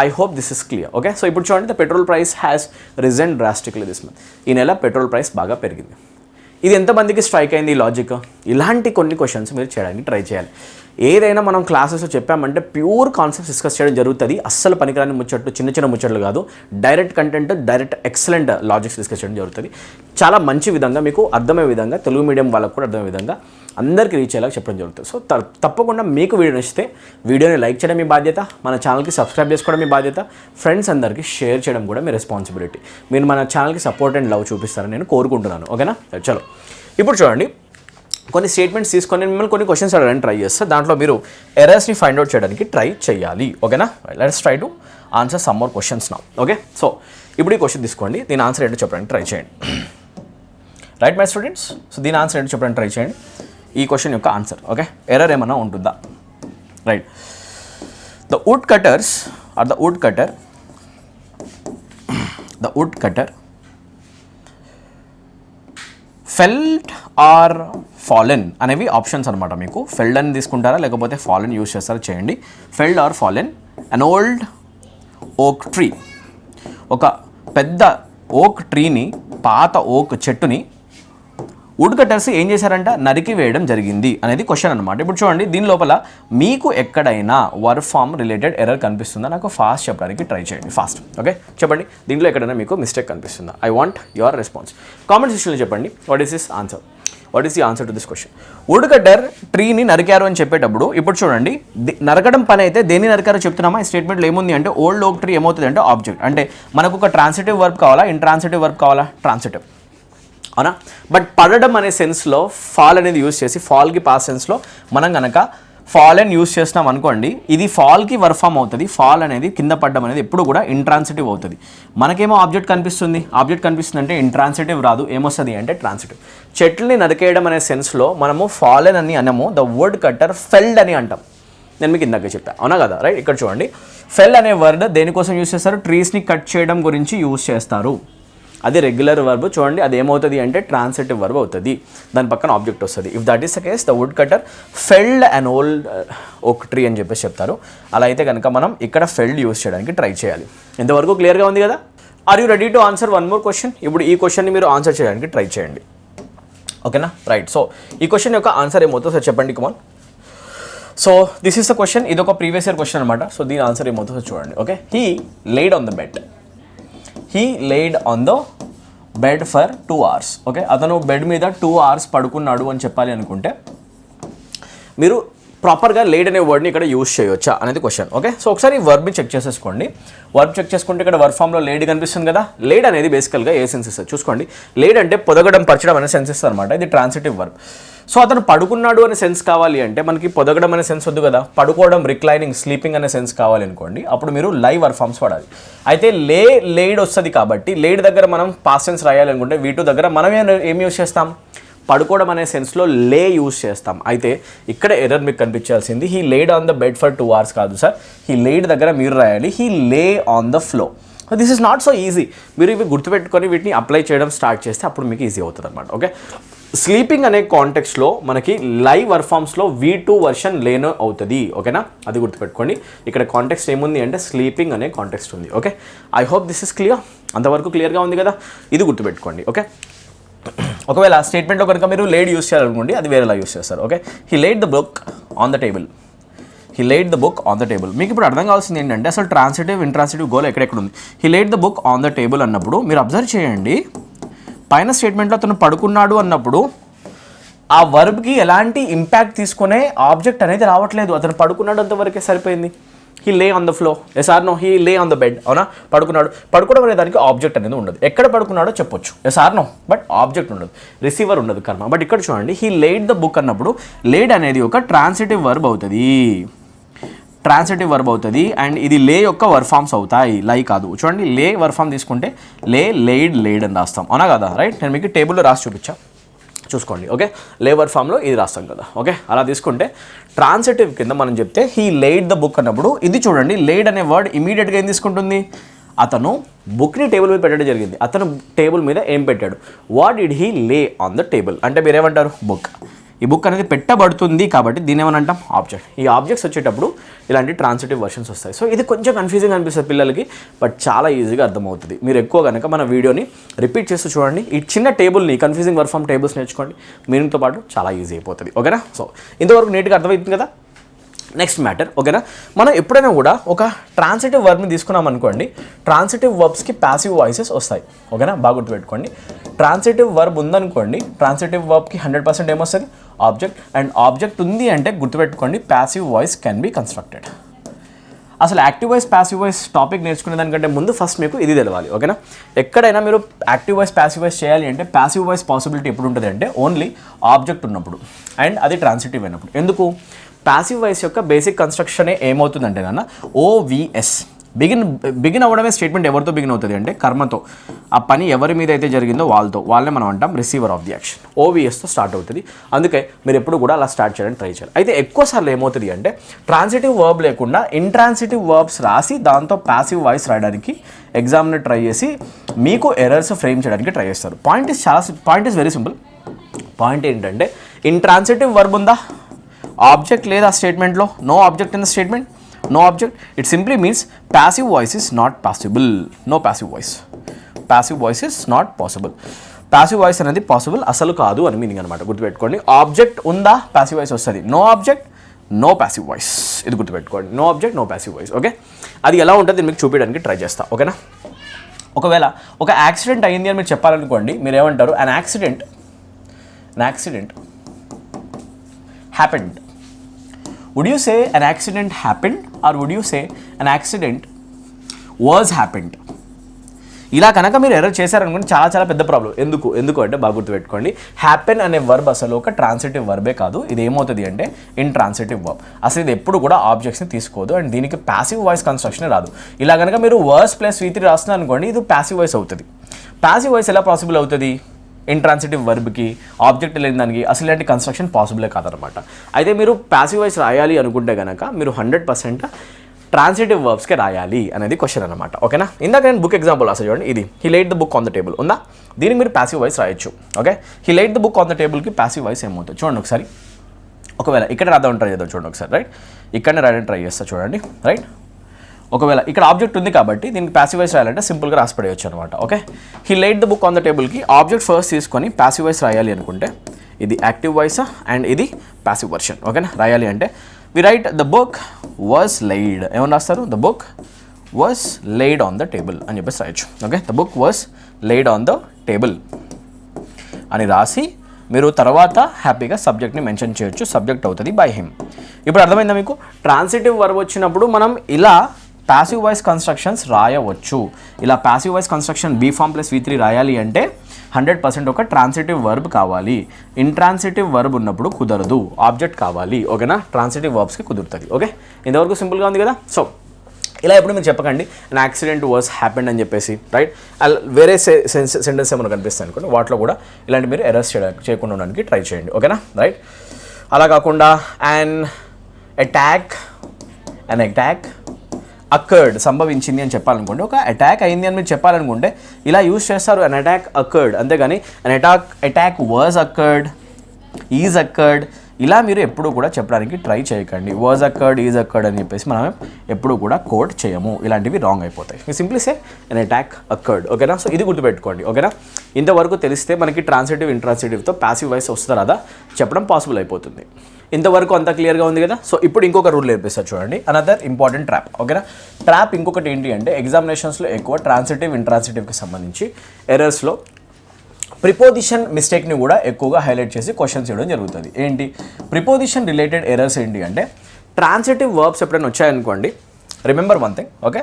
I hope this is clear. Okay, so ఇప్పుడు చూడండి, the petrol price has risen drastically this month. ఈ నెల పెట్రోల్ ప్రైస్ బాగా పెరిగింది. ఇది ఎంతమందికి స్ట్రైక్ అయింది ఈ లాజిక్? ఇలాంటి కొన్ని క్వశ్చన్స్ మీరు చేయడానికి ట్రై చేయాలి. ఏదైనా మనం క్లాసెస్లో చెప్పామంటే ప్యూర్ కాన్సెప్ట్స్ డిస్కస్ చేయడం జరుగుతుంది. అస్సలు పనికిరాని ముచ్చట్లు, చిన్న చిన్న ముచ్చట్లు కాదు. Direct content, direct excellent logics discuss చేయడం జరుగుతుంది. చాలా మంచి విధంగా మీకు అర్థమయ్యే విధంగా, తెలుగు మీడియం వాళ్ళకు కూడా అర్థమయ్యే విధంగా అందరికీ రీచ్ అయ్యేలా చెప్పడం జరుగుతుంది. సో తప్పకుండా మీకు వీడియో నచ్చితే వీడియోని లైక్ చేయడం మీ బాధ్యత, మన ఛానల్కి సబ్స్క్రైబ్ చేసుకోవడం మీ బాధ్యత, ఫ్రెండ్స్ అందరికీ షేర్ చేయడం కూడా మీ రెస్పాన్సిబిలిటీ. మీరు మన ఛానల్కి సపోర్ట్ అండ్ లవ్ చూపిస్తారని నేను కోరుకుంటున్నాను. ఓకేనా? చలో ఇప్పుడు చూడండి, కొన్ని స్టేట్మెంట్స్ తీసుకొని మిమ్మల్ని కొన్ని క్వశ్చన్స్ అడగడానికి ట్రై చేస్తే దాంట్లో మీరు ఎర్రర్స్ని ఫైండ్ అవుట్ చేయడానికి ట్రై చేయాలి. ఓకేనా? Let's try to answer some more questions now. Okay, so ఇప్పుడు ఈ క్వశ్చన్ తీసుకోండి, దీని ఆన్సర్ ఏంటో చెప్పడానికి ట్రై చేయండి. Right my students? సో దీని ఆన్సర్ ఏంటో చెప్పడానికి ట్రై చేయండి. ఈ క్వశ్చన్ యొక్క ఆన్సర్. ఓకే, ఎర్రర్ ఏమన్నా ఉంటుందా? Right, the wood cutters or the wood cutter felt or fallen అనేవి ఆప్షన్స్ అనమాట. మీకు ఫెల్డ్ అని తీసుకుంటారా లేకపోతే ఫాలెన్ యూజ్ చేస్తారా చేయండి. ఫెల్డ్ are fallen, an old oak tree, ఒక పెద్ద ఓక్ ట్రీని, పాత ఓక్ చెట్టుని వుడ్ కట్టర్స్ ఏం చేశారంట? నరికి వేయడం జరిగింది అనేది క్వశ్చన్ అనమాట. ఇప్పుడు చూడండి, దీని లోపల మీకు ఎక్కడైనా వర్బ్ ఫామ్ రిలేటెడ్ ఎర్రర్ కనిపిస్తుందా? నాకు ఫాస్ట్ చెప్పడానికి ట్రై చేయండి. ఫాస్ట్. ఓకే, చెప్పండి, దీంట్లో ఎక్కడైనా మీకు మిస్టేక్ కనిపిస్తుందా? I want your response. Comment సెక్షన్లో చెప్పండి. What is this answer? What is the answer to this question? Wood cutter ట్రీని నరికారు అని చెప్పేటప్పుడు ఇప్పుడు చూడండి, నరకడం పని అయితే దేన్ని నరికారో చెప్తున్నామా? ఈ స్టేట్మెంట్లో ఏముంది అంటే ఓల్డ్ ఓక్ ట్రీ ఏమవుతుంది అంటే ఆబ్జెక్ట్. అంటే మనకు ఒక ట్రాన్సిటివ్ వర్బ్ కావాలా, ఇంట్రాన్సిటివ్ వర్బ్ కావాలా? ట్రాన్సిటివ్, అవునా? బట్ పడడం అనే సెన్స్లో ఫాల్ అనేది యూజ్ చేసి, ఫాల్కి పాస్ట్ సెన్స్లో మనం కనుక ఫాల్ అని యూజ్ చేస్తున్నాం అనుకోండి, ఇది ఫాల్కి వర్బ్ ఫామ్ అవుతుంది. ఫాల్ అనేది, కింద పడ్డం అనేది ఎప్పుడు కూడా ఇంట్రాన్సిటివ్ అవుతుంది. మనకేమో ఆబ్జెక్ట్ కనిపిస్తుంది అంటే ఇంట్రాన్సిటివ్ రాదు. ఏమొస్తుంది అంటే ట్రాన్సిటివ్. చెట్లని నరికేయడం అనే సెన్స్లో మనము ఫాలెన్ అని అనము, ద వుడ్ కట్టర్ ఫెల్డ్ అని అంటాం. నేను మీకు ఇందాక చెప్పాను, అవునా కదా? రైట్, ఇక్కడ చూడండి, ఫెల్ అనే వర్డ్ దేనికోసం యూజ్ చేస్తారు? ట్రీస్ని కట్ చేయడం గురించి యూజ్ చేస్తారు. అది రెగ్యులర్ వర్బ్. చూడండి, అది ఏమవుతుంది అంటే ట్రాన్సిటివ్ వర్బ్ అవుతుంది. దాని పక్కన ఆబ్జెక్ట్ వస్తుంది. If that is the case, the wood cutter felled an old oak tree అని చెప్పేసి చెప్తారు. అలా అయితే కనుక మనం ఇక్కడ ఫెల్డ్ యూజ్ చేయడానికి ట్రై చేయాలి. ఎంతవరకు క్లియర్గా ఉంది కదా? Are you ready to answer one more question? ఇప్పుడు ఈ క్వశ్చన్ని మీరు ఆన్సర్ చేయడానికి ట్రై చేయండి. ఓకేనా? రైట్, సో ఈ క్వశ్చన్ యొక్క ఆన్సర్ ఏమవుతుందో సార్ చెప్పండి. Come on. So this is the question. ఇది ఒక ప్రీవియస్ ఇయర్ క్వశ్చన్ అనమాట. సో దీని ఆన్సర్ ఏమవుతుందో చూడండి. Okay, he laid on the bed. He laid on the bed for 2 hours. Okay, అతను బెడ్ మీద 2 hours పడుకున్నాడు అని చెప్పాలి అనుకుంటే మీరు ప్రాపర్గా లేడ్ అనే వర్డ్ని ఇక్కడ యూజ్ చేయొచ్చా అనేది క్వశ్చన్. ఓకే, సో ఒకసారి వర్బ్ని చెక్ చేసేసుకోండి. వర్బ్ చెక్ చేసుకుంటే ఇక్కడ వర్బ్ ఫామ్లో లేడ్ కనిపిస్తుంది కదా. లేడ్ అనేది బేసికల్గా ఏ సెన్స్ ఇస్తుంది చూసుకోండి. లేడ్ అంటే పొదగడం, పరచడం అనే సెన్స్ ఇస్తుంది అనమాట. ఇది ట్రాన్సిటివ్ వర్బ్. సో అతను పడుకున్నాడు అనే సెన్స్ కావాలి అంటే మనకి పొదగడం అనే సెన్స్ వద్దు కదా. పడుకోవడం, రిక్లైనింగ్, స్లీపింగ్ అనే సెన్స్ కావాలి అనుకోండి, అప్పుడు మీరు లైవ్ వర్బ్ ఫామ్స్ వాడాలి. అయితే లేడ్ వస్తుంది కాబట్టి లేడ్ దగ్గర మనం పాస్ట్ సెన్స్ రాయాలి అనుకుంటే V2 దగ్గర మనం ఏం యూజ్ చేస్తాం? పడుకోవడం అనే సెన్స్లో లే యూజ్ చేస్తాం. అయితే ఇక్కడ ఎర్రర్ మీకు కనిపించాల్సింది he laid on the bed for 2 hours కాదు సార్. హీ లేడ్ దగ్గర మీరు రాయాలి he lay on the floor. This is not so easy. మీరు ఇవి గుర్తుపెట్టుకొని వీటిని అప్లై చేయడం స్టార్ట్ చేస్తే అప్పుడు మీకు ఈజీ అవుతుంది అనమాట. ఓకే, స్లీపింగ్ అనే కాంటెక్స్లో మనకి లైవ్ వర్బ్ ఫామ్స్లో V2 వర్షన్ లేనో అవుతుంది. ఓకేనా, అది గుర్తుపెట్టుకోండి. ఇక్కడ కాంటెక్స్ట్ ఏముంది అంటే స్లీపింగ్ అనే కాంటెక్స్ట్ ఉంది. Okay, I hope this is clear. అంతవరకు క్లియర్గా ఉంది కదా? ఇది గుర్తుపెట్టుకోండి. ఓకే, ఒకవేళ స్టేట్మెంట్లో కనుక మీరు లేడ్ యూస్ చేయాలనుకోండి, అది వేరేలా యూస్ చేస్తారు. Okay, he laid the book on the table. He laid the book on the table. మీకు ఇప్పుడు అర్థం కావాల్సింది ఏంటంటే అసలు ట్రాన్సిటివ్, ఇంట్రాన్సిటివ్ గోల్ ఎక్కడెక్కడ ఉంది. He laid the book on the table అన్నప్పుడు మీరు అబ్జర్వ్ చేయండి, పైన స్టేట్మెంట్లో అతను పడుకున్నాడు అన్నప్పుడు ఆ వర్బ్కి ఎలాంటి ఇంపాక్ట్ తీసుకునే ఆబ్జెక్ట్ అనేది రావట్లేదు. అతను పడుకున్నాడు అంతవరకే సరిపోయింది. He lay on the floor. Yes or no? He lay on the bed. అవునా, పడుకున్నాడు. పడుకోవడం అనే దానికి ఆబ్జెక్ట్ అనేది ఉండదు. ఎక్కడ పడుకున్నాడో చెప్పొచ్చు, yes or no, but object ఉండదు, రిసీవర్ ఉండదు, కర్మ. బట్ ఇక్కడ చూడండి, హీ లేడ్ ద బుక్ అన్నప్పుడు లేడ్ అనేది ఒక ట్రాన్సిటివ్ వర్బ్ అవుతుంది. ట్రాన్సిటివ్ వర్బ్ అవుతుంది అండ్ ఇది లే యొక్క వర్బ్ ఫామ్స్ అవుతాయి, లై కాదు. చూడండి, లే వర్బ్ ఫామ్ తీసుకుంటే లేడ్ అని రాస్తాం, అవునా కదా? రైట్, నేను మీకు టేబుల్లో రాసి చూపించా, చూసుకోండి. ఓకే, లేబర్ ఫామ్లో ఇది రాస్తాం కదా. ఓకే, అలా తీసుకుంటే ట్రాన్సిటివ్ కింద మనం చెప్తే హీ లేడ్ ద బుక్ అన్నప్పుడు ఇది చూడండి, లేడ్ అనే వర్డ్ ఇమీడియట్గా ఏం తీసుకుంటుంది? అతను బుక్ని టేబుల్ మీద పెట్టడం జరిగింది. అతను టేబుల్ మీద ఏం పెట్టాడు? What did he lay on the table అంటే మీరేమంటారు? బుక్. ఈ బుక్ అనేది పెట్టబడుతుంది కాబట్టి దీని ఏమని అంటాం ఆబ్జెక్ట్. ఈ ఆబ్జెక్ట్స్ వచ్చేటప్పుడు ఇలాంటి ట్రాన్సిటివ్ వర్షన్స్ వస్తాయి. సో ఇది కొంచెం కన్ఫ్యూజింగ్ అనిపిస్తుంది పిల్లలకి, బట్ చాలా ఈజీగా అర్థమవుతుంది. మీరు ఎక్కువ కనుక మన వీడియోని రిపీట్ చేస్తూ చూడండి. ఈ చిన్న టేబుల్ని కన్ఫ్యూజింగ్ వర్క్ ఫ్రమ్ టేబుల్స్ నేర్చుకోండి, మీనింగ్తో పాటు చాలా ఈజీ అయిపోతుంది. ఓకేనా? సో ఇంతవరకు నీట్గా అర్థమవుతుంది కదా. నెక్స్ట్ మ్యాటర్, ఓకేనా, మనం ఎప్పుడైనా కూడా ఒక ట్రాన్సిటివ్ వర్బ్ని తీసుకున్నాం అనుకోండి, ట్రాన్సిటివ్ వర్బ్స్కి ప్యాసివ్ వాయిసెస్ వస్తాయి. ఓకేనా, బాగా గుర్తుపెట్టుకోండి. ట్రాన్సిటివ్ వర్బ్ ఉందనుకోండి, ట్రాన్సిటివ్ వర్బ్కి 100% ఏమొస్తుంది ఆబ్జెక్ట్, అండ్ ఆబ్జెక్ట్ ఉంది అంటే గుర్తుపెట్టుకోండి passive voice can be constructed. అసలు active voice passive voice topic నేర్చుకునే దానికంటే ముందు ఫస్ట్ మీకు ఇది తెలవాలి. ఓకేనా, ఎక్కడైనా మీరు యాక్టివ్ వాయిస్ ప్యాసివ్ వాయిస్ చేయాలి అంటే ప్యాసివ్ వాయిస్ పాసిబిలిటీ ఎప్పుడు ఉంటుంది అంటే ఓన్లీ ఆబ్జెక్ట్ ఉన్నప్పుడు అండ్ అది ట్రాన్సిటివ్ అయినప్పుడు. ఎందుకు? ప్యాసివ్ వాయిస్ యొక్క బేసిక్ కన్స్ట్రక్షనే ఏమవుతుందంటే నాన్న ఓవిఎస్, బిగిన్ అవ్వడమే స్టేట్మెంట్ ఎవరితో బిగిన్ అవుతుంది అంటే కర్మతో. ఆ పని ఎవరి మీద అయితే జరిగిందో వాళ్ళనే మనం అంటాం రిసీవర్ ఆఫ్ ది యాక్షన్. ఓవిఎస్తో స్టార్ట్ అవుతుంది. అందుకే మీరు ఎప్పుడు కూడా అలా స్టార్ట్ చేయడానికి ట్రై చేయాలి. అయితే ఎక్కువసార్లు ఏమవుతుంది అంటే ట్రాన్సిటివ్ వర్బ్ లేకుండా ఇంట్రాన్సిటివ్ వర్బ్స్ రాసి దాంతో ప్యాసివ్ వాయిస్ రాయడానికి ఎగ్జామ్ని ట్రై చేసి మీకు ఎర్రర్స్ ఫ్రేమ్ చేయడానికి ట్రై చేస్తారు. Point is very simple. Point ఏంటంటే ఇంట్రాన్సిటివ్ వర్బ్ ఉందా, ఆబ్జెక్ట్ లేదా స్టేట్మెంట్లో, no object in the statement, no object, it simply means passive voice is not possible. No passive voice. Passive voice is not possible. Passive voice అనేది possible అసలు కాదు అని meaning అనమాట. గుర్తుపెట్టుకోండి. ఆబ్జెక్ట్ ఉందా పాసివ్ వాయిస్ వస్తుంది, no object no passive voice. ఇది గుర్తుపెట్టుకోండి, no object no passive voice. Okay, అది ఎలా ఉంటుంది మీకు చూపించడానికి ట్రై చేస్తా. ఓకేనా, ఒకవేళ ఒక యాక్సిడెంట్ అయింది అని మీరు చెప్పాలనుకోండి, మీరు ఏమంటారు? an accident happened. Would you say an accident happened or would you say an accident was happened? ఇలా కనుక మీరు ఎర్రర్ చేశారనుకోండి చాలా పెద్ద ప్రాబ్లం. ఎందుకు అంటే బాగా గుర్తుపెట్టుకోండి, హ్యాపెన్ అనే వర్బ్ అసలు ఒక ట్రాన్సిటివ్ వర్బే కాదు. ఇది ఏమవుతుంది అంటే ఇంట్రాన్సిటివ్ వర్బ్. అసలు ఇది ఎప్పుడు కూడా ఆబ్జెక్ట్స్ని తీసుకోదు అండ్ దీనికి ప్యాసివ్ వాయిస్ కన్స్ట్రక్షన్ రాదు. ఇలా కనుక మీరు వర్స్ ప్లస్ V3 రాస్తున్నారు అనుకోండి, ఇది ప్యాసివ్ వాయిస్ అవుతుంది. ప్యాసివ్ వాయిస్ ఎలా పాసిబుల్ అవుతుంది? ఇంట్రాన్సిటివ్ వర్బ్కి ఆబ్జెక్ట్ లేని దానికి అసలు ఇలాంటి కన్స్ట్రక్షన్ పాసిబులే కాదనమాట. అయితే మీరు ప్యాసివ్ వాయిస్ రాయాలి అనుకుంటే కనుక మీరు 100% ట్రాన్సిటివ్ వర్బ్స్కే రాయాలి అనేది క్వశ్చన్ అనమాట. ఓకేనా, ఇందాక నేను బుక్ ఎగ్జాంపుల్ రాసా చూడండి. ఇది he laid the book on the table ఉందా, దీనికి మీరు ప్యాసివ్ వాయిస్ రాయొచ్చు. Okay, he laid the book on the టేబుల్కి ప్యాసివ్ వాయిస్ ఏమవుతుంది చూడండి ఒకసారి. ఒకవేళ ఇక్కడ రాద్దామని ట్రై చేద్దాం చూడండి ఒకసారి. రైట్, ఇక్కడనే రాయడానికి ట్రై చేస్తా చూడండి. రైట్, ఒకవేళ ఇక్కడ ఆబ్జెక్ట్ ఉంది కాబట్టి దీనికి ప్యాసివ్ వాయిస్ రాయాలంటే సింపుల్గా రాసి పడేయచ్చు అనమాట. Okay, he laid the book on the టేబుల్కి ఆబ్జెక్ట్ ఫస్ట్ తీసుకొని ప్యాసివ్ వాయిస్ రాయాలి అనుకుంటే ఇది యాక్టివ్ వాయిస్ అండ్ ఇది ప్యాసివ్ వర్షన్. ఓకేనా, రాయాలి అంటే we write the book was laid. ఏమని రాస్తారు? The book was laid on the table అని చెప్పేసి రాయొచ్చు. Okay, the book was laid on the table అని రాసి మీరు తర్వాత హ్యాపీగా సబ్జెక్ట్ని మెన్షన్ చేయొచ్చు. సబ్జెక్ట్ అవుతుంది బై హిమ్. ఇప్పుడు అర్థమైందా మీకు? ట్రాన్సిటివ్ వర్బ్ వచ్చినప్పుడు మనం ఇలా ప్యాసివ్ వాయిస్ కన్స్ట్రక్షన్స్ రాయవచ్చు. ఇలా passive voice construction be form plus V3 రాయాలి అంటే 100% ఒక ట్రాన్సిటివ్ వర్బ్ కావాలి. ఇంట్రాన్సిటివ్ వర్బ్ ఉన్నప్పుడు కుదరదు, ఆబ్జెక్ట్ కావాలి. ఓకేనా, ట్రాన్సిటివ్ వర్బ్స్కి కుదురుతుంది. ఓకే, ఇంతవరకు సింపుల్గా ఉంది కదా. సో ఇలా ఎప్పుడు మీరు చెప్పకండి an accident was happened అని చెప్పేసి. రైట్, వేరే సెంటెన్స్ ఏమైనా కనిపిస్తాయి అనుకోండి, వాటిలో కూడా ఇలాంటి మీరు ఎర్రర్స్ చేయకుండా ఉండడానికి ట్రై చేయండి. ఓకేనా, రైట్. అలా కాకుండా an attack అకర్డ్ సంభవించింది అని చెప్పాలనుకోండి, ఒక అటాక్ అయింది అని మీరు చెప్పాలనుకుంటే ఇలా యూజ్ చేస్తారు, an attack occurred. అంతేగాని an attack was occurred, is occurred ఇలా మీరు ఎప్పుడు కూడా చెప్పడానికి ట్రై చేయకండి. వాజ్ అకర్డ్, ఈజ్ అకర్డ్ అని చెప్పేసి మనం ఎప్పుడు కూడా కోట్ చేయము. ఇలాంటివి రాంగ్ అయిపోతాయి. మీ simply say an attack occurred. ఓకేనా, సో ఇది గుర్తుపెట్టుకోండి. ఓకేనా, ఇంతవరకు తెలిస్తే మనకి ట్రాన్సిటివ్ ఇంట్రాన్సిటివ్తో ప్యాసివ్ వాయిస్ వస్తుందా రాదా చెప్పడం పాసిబుల్ అయిపోతుంది. ఇంతవరకు అంతా క్లియర్గా ఉంది కదా. సో ఇప్పుడు ఇంకొక రూల్ నేర్పిస్తారు చూడండి, అనదర్ ఇంపార్టెంట్ ట్రాప్. ఓకేనా, ట్రాప్ ఇంకొకటి ఏంటి అంటే ఎగ్జామినేషన్స్లో ఎక్కువ ట్రాన్సిటివ్ ఇంట్రాన్సిటివ్కి సంబంధించి ఎర్రర్స్లో ప్రిపోజిషన్ మిస్టేక్ని కూడా ఎక్కువగా హైలైట్ చేసి క్వశ్చన్స్ ఇవ్వడం జరుగుతుంది. ఏంటి ప్రిపోజిషన్ రిలేటెడ్ ఎర్రర్స్ ఏంటి అంటే ట్రాన్సిటివ్ వర్బ్స్ ఎప్పుడైనా వచ్చాయనుకోండి, remember one thing. Okay,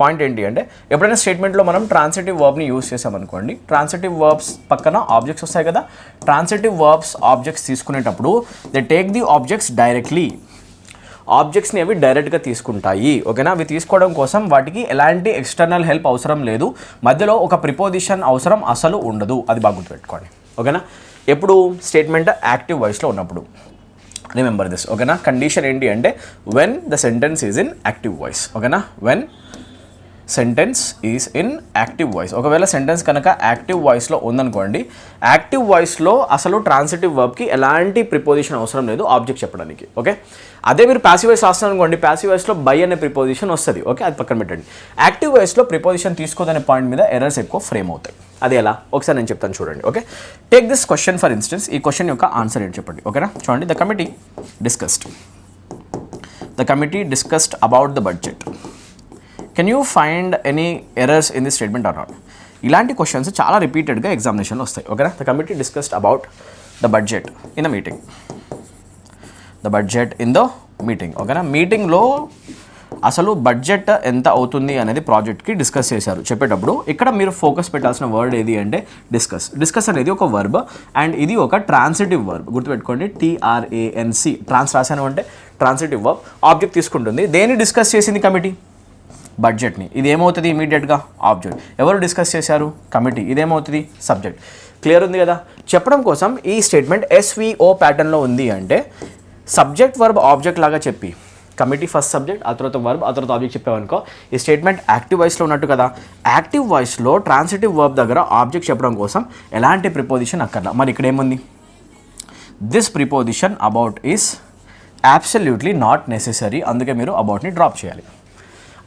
point ఏంటి అంటే ఎప్పుడైనా స్టేట్మెంట్లో మనం ట్రాన్సిటివ్ వర్బ్ని యూజ్ చేసామనుకోండి, ట్రాన్సిటివ్ వర్బ్స్ పక్కన ఆబ్జెక్ట్స్ వస్తాయి కదా. ట్రాన్సిటివ్ వర్బ్స్ ఆబ్జెక్ట్స్ తీసుకునేటప్పుడు they take the objects directly. ఆబ్జెక్ట్స్ని అవి డైరెక్ట్గా తీసుకుంటాయి. ఓకేనా, అవి తీసుకోవడం కోసం వాటికి ఎలాంటి ఎక్స్టర్నల్ హెల్ప్ అవసరం లేదు. మధ్యలో ఒక ప్రిపోజిషన్ అవసరం అసలు ఉండదు. అది బాగా గుర్తుపెట్టుకోండి. ఓకేనా, ఎప్పుడు స్టేట్మెంట్ యాక్టివ్ వాయిస్లో ఉన్నప్పుడు. Remember this. ఓకేనా, కండిషన్ ఏంటి అంటే when the sentence is in active voice. ఓకేనా, when sentence is in active voice. ఒకవేళ సెంటెన్స్ కనుక యాక్టివ్ వాయిస్లో ఉందనుకోండి, యాక్టివ్ వాయిస్లో అసలు ట్రాన్సిటివ్ వర్బ్కి ఎలాంటి ప్రిపోజిషన్ అవసరం లేదు ఆబ్జెక్ట్ చెప్పడానికి. ఓకే, అదే మీరు ప్యాసివ్ వాయిస్ రాస్తున్నారు అనుకోండి, ప్యాసివ్ వాయిస్లో బై అనే ప్రిపోజిషన్ వస్తుంది. ఓకే, అది పక్కన పెట్టండి. యాక్టివ్ వాయిస్లో ప్రిపోజిషన్ తీసుకోదనే పాయింట్ మీద ఎర్రర్స్ ఎక్కువ ఫ్రేమ్ అవుతాయి. అది ఎలా ఒకసారి నేను చెప్తాను చూడండి. Okay, take this question for instance. ఈ క్వశ్చన్ యొక్క ఆన్సర్ ఏంటి చెప్పండి. ఓకేనా, చూడండి. The committee discussed about the budget. Can you find any errors in this statement or not? ఇలాంటి క్వశ్చన్స్ చాలా రిపీటెడ్గా ఎగ్జామినేషన్లో వస్తాయి. ఓకేనా, the committee discussed about the budget in the meeting. ఓకేనా, మీటింగ్లో అసలు బడ్జెట్ ఎంత అవుతుంది అనేది ప్రాజెక్ట్కి డిస్కస్ చేశారు. చెప్పేటప్పుడు ఇక్కడ మీరు ఫోకస్ పెట్టాల్సిన వర్డ్ ఏది అంటే డిస్కస్ అనేది ఒక వర్బ్ అండ్ ఇది ఒక ట్రాన్సిటివ్ వర్బ్. గుర్తుపెట్టుకోండి, TRANC. ట్రాన్స్ రాశాను అంటే ట్రాన్సిటివ్ వర్బ్. ఆబ్జెక్ట్ తీసుకుంటుంది. దేన్ని డిస్కస్ చేసింది కమిటీ? బడ్జెట్ని. ఇది ఏమవుతుంది ఇమీడియట్గా? ఆబ్జెక్ట్. ఎవరు డిస్కస్ చేశారు? కమిటీ. ఇదేమవుతుంది? సబ్జెక్ట్. క్లియర్ ఉంది కదా? చెప్పడం కోసం ఈ స్టేట్మెంట్ SVO ప్యాటర్న్లో ఉంది అంటే సబ్జెక్ట్ వర్బ్ ఆబ్జెక్ట్ లాగా చెప్పి కమిటీ ఫస్ట్ సబ్జెక్ట్, ఆ తర్వాత వర్బ్, ఆ తర్వాత ఆబ్జెక్ట్ చెప్పామనుకో ఈ స్టేట్మెంట్ యాక్టివ్ వాయిస్లో ఉన్నట్టు కదా. యాక్టివ్ వాయిస్లో ట్రాన్సిటివ్ వర్బ్ దగ్గర ఆబ్జెక్ట్ చెప్పడం కోసం ఎలాంటి ప్రిపోజిషన్ అక్కర్లా. మరి ఇక్కడ ఏముంది? This preposition about is absolutely not necessary. అందుకే మీరు అబౌట్ని డ్రాప్ చేయాలి.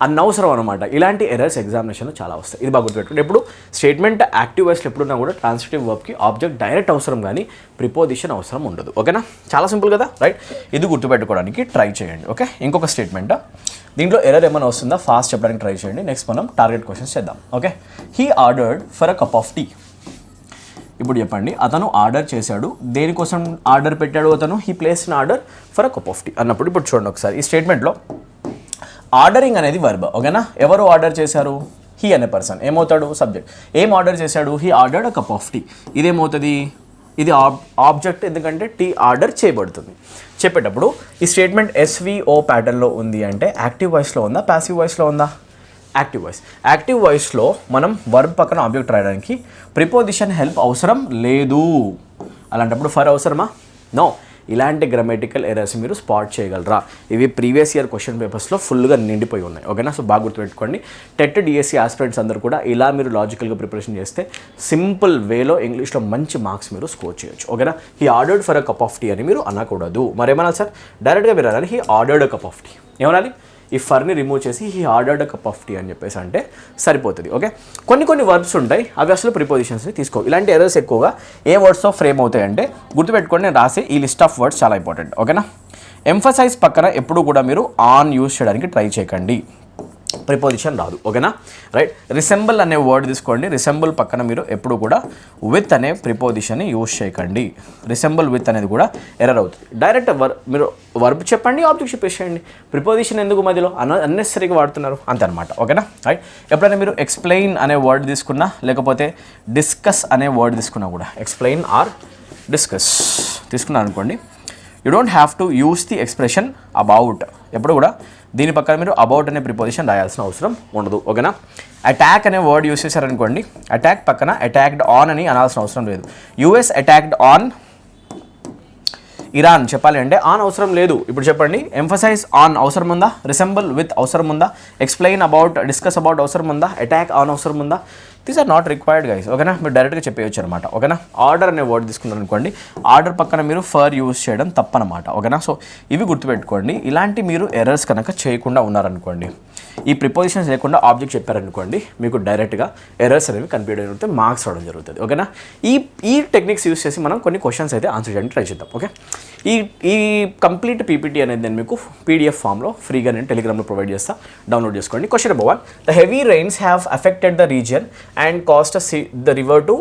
అనవసరం అనమాట. ఇలాంటి ఎర్రర్స్ ఎగ్జామినేషన్లో చాలా వస్తాయి. ఇది బాగా గుర్తుపెట్టుకోండి. ఎప్పుడు స్టేట్మెంట్ యాక్టివ్ వాయిస్లో ఎప్పుడున్నా కూడా ట్రాన్సిటివ్ వర్బ్కి ఆబ్జెక్ట్ డైరెక్ట్ అవసరం కానీ ప్రిపోజిషన్ అవసరం ఉండదు. ఓకేనా, చాలా సింపుల్ కదా, రైట్? ఇది గుర్తుపెట్టుకోవడానికి ట్రై చేయండి. ఓకే, ఇంకొక స్టేట్మెంట్. దీంట్లో ఎర్రర్ ఏమైనా వస్తుందా ఫాస్ట్ చెప్పడానికి ట్రై చేయండి. నెక్స్ట్ మనం టార్గెట్ క్వశ్చన్స్ చేద్దాం. Okay, he ordered for a cup of tea. ఇప్పుడు చెప్పండి, అతను ఆర్డర్ చేశాడు. దేనికోసం ఆర్డర్ పెట్టాడు అతను? He placed an order for a cup of tea అన్నప్పుడు ఇప్పుడు చూడండి ఒకసారి. ఈ స్టేట్మెంట్లో ఆర్డరింగ్ అనేది వర్బ్. ఓకేనా, ఎవరు ఆర్డర్ చేశారు? హీ అనే పర్సన్. ఏమవుతాడు? సబ్జెక్ట్. ఏం ఆర్డర్ చేశాడు? He ordered a cup of tea. ఇదేమవుతుంది? ఇది ఆబ్జెక్ట్, ఎందుకంటే టీ ఆర్డర్ చేయబడుతుంది. చెప్పేటప్పుడు ఈ స్టేట్మెంట్ SVO ప్యాటర్న్లో ఉంది అంటే యాక్టివ్ వాయిస్లో ఉందా, ప్యాసివ్ వాయిస్లో ఉందా? Active voice. యాక్టివ్ వాయిస్లో మనం వర్బ్ పక్కన ఆబ్జెక్ట్ రాయడానికి ప్రిపోజిషన్ హెల్ప్ అవసరం లేదు. అలాంటప్పుడు ఫర్ అవసరమా? నో. ఇలాంటి గ్రామటికల్ ఎర్రర్స్ మీరు స్పాట్ చేయగలరా? ఇవి ప్రీవియస్ ఇయర్ క్వశ్చన్ పేపర్స్లో ఫుల్గా నిండిపోయి ఉన్నాయి. ఓకేనా, సో బాగా గుర్తుపెట్టుకోండి. టెట్ DSC ఆస్పిరెంట్స్ అందరూ కూడా ఇలా మీరు లాజికల్గా ప్రిపరేషన్ చేస్తే సింపుల్ వేలో ఇంగ్లీష్లో మంచి మార్క్స్ మీరు స్కోర్ చేయొచ్చు. ఓకేనా, he ordered for a cup of tea అని మీరు అనకూడదు. మరేమన్నా సార్? డైరెక్ట్గా మీరు అనాలి he ordered a cup of tea. ఏమనాలి? ఈ ఫర్ని రిమూవ్ చేసి he ordered a cup of tea అని చెప్పేసి అంటే సరిపోతుంది. ఓకే, కొన్ని వర్బ్స్ ఉంటాయి, అవి అసలు ప్రిపోజిషన్స్ని తీసుకో. ఇలాంటి ఎర్రర్స్ ఎక్కువగా ఏ వర్డ్స్తో ఫ్రేమ్ అవుతాయి అంటే గుర్తుపెట్టుకోండి. నేను రాసే ఈ లిస్ట్ ఆఫ్ వర్డ్స్ చాలా ఇంపార్టెంట్. ఓకేనా, ఎంఫసైజ్ పక్కన ఎప్పుడు కూడా మీరు ఆన్ యూజ్ చేయడానికి ట్రై చేయకండి. ప్రిపోజిషన్ రాదు. ఓకేనా, రైట్? రిసెంబుల్ అనే వర్డ్ తీసుకోండి. రిసెంబుల్ పక్కన మీరు ఎప్పుడు కూడా విత్ అనే ప్రిపోజిషన్ని యూజ్ చేయకండి. రిసెంబుల్ విత్ అనేది కూడా ఎర్రర్ అవుతుంది. డైరెక్ట్ మీరు వర్బ్ చెప్పండి, ఆబ్జెక్ట్ చెప్పేసేయండి. ప్రిపోజిషన్ ఎందుకు మధ్యలో అన్నెసరీగా వాడుతున్నారు అంతే అనమాట. ఓకేనా, రైట్? ఎప్పుడైనా మీరు ఎక్స్ప్లెయిన్ అనే వర్డ్ తీసుకున్నా, లేకపోతే డిస్కస్ అనే వర్డ్ తీసుకున్నా కూడా, ఎక్స్ప్లెయిన్ ఆర్ డిస్కస్ తీసుకున్నారు అనుకోండి, you don't have to use the expression about. ఎప్పుడు కూడా దీని పక్కన మీరు అబౌట్ అనే ప్రిపోజిషన్ రాయాల్సిన అవసరం ఉండదు. ఓకేనా, అటాక్ అనే వర్డ్ యూస్ చేశారనుకోండి, అటాక్ పక్కన అటాక్డ్ ఆన్ అని అనాల్సిన అవసరం లేదు. US అటాక్డ్ ఆన్ ఇరాన్ చెప్పాలి అంటే ఆన్ అవసరం లేదు. ఇప్పుడు చెప్పండి, ఎంఫసైజ్ ఆన్ అవసరం ఉందా? రిసెంబుల్ విత్ అవసరం ఉందా? ఎక్స్ప్లెయిన్ అబౌట్, డిస్కస్ అబౌట్ అవసరం ఉందా? అటాక్ ఆన్ అవసరం ఉందా? These are not required guys. ఓకేనా, మీరు డైరెక్ట్గా చెప్పేయచ్చు అనమాట. ఓకేనా, ఆర్డర్ అనే వర్డ్ తీసుకున్నారు అనుకోండి, ఆర్డర్ పక్కన మీరు ఫర్ యూజ్ చేయడం తప్పనమాట. ఓకేనా, సో ఇవి గుర్తుపెట్టుకోండి. ఇలాంటి మీరు ఎర్రర్స్ కనుక చేయకుండా ఉన్నారనుకోండి, ఈ ప్రిపోజిషన్స్ లేకుండా ఆబ్జెక్ట్ చెప్పారనుకోండి, మీకు డైరెక్ట్గా ఎర్రర్స్ అనేవి కన్ఫ్యూజ్ అవుతాయి, మార్క్స్ రావడం జరుగుతుంది. ఓకేనా, ఈ టెక్నిక్స్ యూస్ చేసి మనం కొన్ని క్వశ్చన్స్ అయితే ఆన్సర్ చేయడానికి ట్రై చేద్దాం. ఓకే, ఈ కంప్లీట్ PPT అనేది నేను మీకు PDF ఫామ్లో ఫ్రీగా నేను టెలిగ్రామ్లో ప్రొవైడ్ చేస్తా, డౌన్లోడ్ చేసుకోండి. Question number 1, the heavy rains have affected the region and caused the river to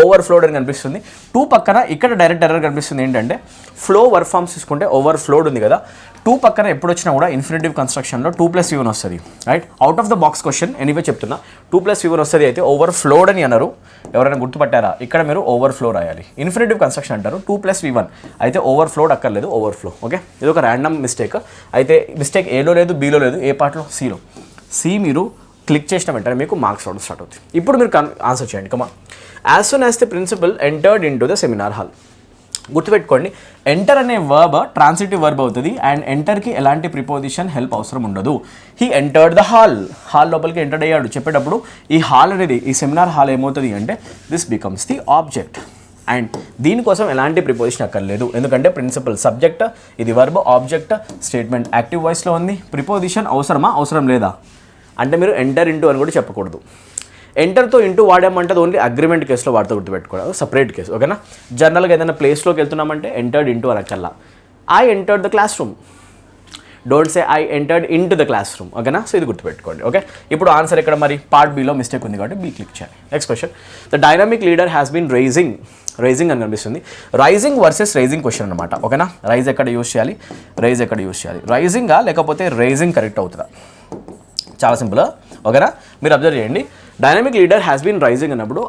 overflowed అని కనిపిస్తుంది. 2 పక్కన ఇక్కడ డైరెక్ట్ ఎర్రర్ కనిపిస్తుంది. ఏంటంటే ఫ్లో వర్బ్ ఫార్మ్స్ తీసుకుంటే ఓవర్ఫ్లోడ్ ఉంది కదా, 2 పక్కన ఎప్పుడు వచ్చినా కూడా ఇన్ఫినిటివ్ కన్స్ట్రక్షన్లో 2+V1 వస్తుంది. Right, out of the box question anyway చెప్తున్నా, 2+V1 వస్తుంది. అయితే ఓవర్ఫ్లోడ్ అని అన్నారు, ఎవరైనా గుర్తుపట్టారా? ఇక్కడ మీరు ఓవర్ఫ్లో రాయాలి. ఇన్ఫినిటివ్ కన్స్ట్రక్షన్ అంటారు, 2+V1 అయితే ఓవర్ఫ్లోడ్ అక్కర్లేదు, ఓవర్ఫ్లో. ఓకే, ఇది ఒక ర్యాండమ్ మిస్టేక్. అయితే మిస్టేక్ ఏలో లేదు, బీలో లేదు, ఏ పార్ట్లో? సిలో. సి మీరు క్లిక్ చేసిన వెంటనే మీకు మార్క్స్ రావడం స్టార్ట్ అవుతుంది. ఇప్పుడు మీరు ఆన్సర్ చేయండి. Comma, as soon as the principal entered in to the seminar hall. గుర్తుపెట్టుకోండి, ఎంటర్ అనే వర్బ్ ట్రాన్సిటివ్ వర్బ్ అవుతుంది అండ్ ఎంటర్కి ఎలాంటి ప్రిపోజిషన్ హెల్ప్ అవసరం ఉండదు. He entered the hall, hall లోపలికి ఎంటర్ అయ్యాడు చెప్పేటప్పుడు ఈ హాల్ అనేది, ఈ సెమినార్ హాల్ ఏమవుతుంది అంటే this becomes the object. And దీనికోసం ఎలాంటి ప్రిపోజిషన్ అక్కర్లేదు, ఎందుకంటే ప్రిన్సిపల్ సబ్జెక్ట్, ఇది వర్బ్, ఆబ్జెక్ట్, స్టేట్మెంట్ యాక్టివ్ వాయిస్లో ఉంది. ప్రిపోజిషన్ అవసరమా, అవసరం లేదా అంటే మీరు ఎంటర్ ఇంటూ అని కూడా చెప్పకూడదు. ఎంటర్తో ఇంటూ వాడామంటే అది ఓన్లీ అగ్రిమెంట్ కేసులో వాడుతూ గుర్తుపెట్టుకోవడం, సపరేట్ కేసు, ఓకేనా. జనరల్గా ఏదైనా ప్లేస్లోకి వెళ్తున్నామంటే ఎంటర్డ్ ఇంటూ అనక్కల్లా. I entered the classroom, don't say I entered in to the classroom, ఓకేనా. సో ఇది గుర్తుపెట్టుకోండి, ఓకే. ఇప్పుడు ఆన్సర్ ఇక్కడ మరి పార్ట్ బిలో మిస్టేక్ ఉంది కాబట్టి బీ క్లిక్ చేయాలి. Next question, the dynamic leader has been rising అని కనిపిస్తుంది. రైజింగ్ వర్సెస్ రైజింగ్ క్వశ్చన్ అనమాట, ఓకేనా. రైజ్ ఎక్కడ యూస్ చేయాలి, రైజ్ ఎక్కడ యూస్ చేయాలి, రైజింగా లేకపోతే రైజింగ్ కరెక్ట్ అవుతుందా, చాలా సింపుల్, ఓకేనా. మీరు అబ్జర్వ్ చేయండి, dynamic leader has been rising అన్నప్పుడు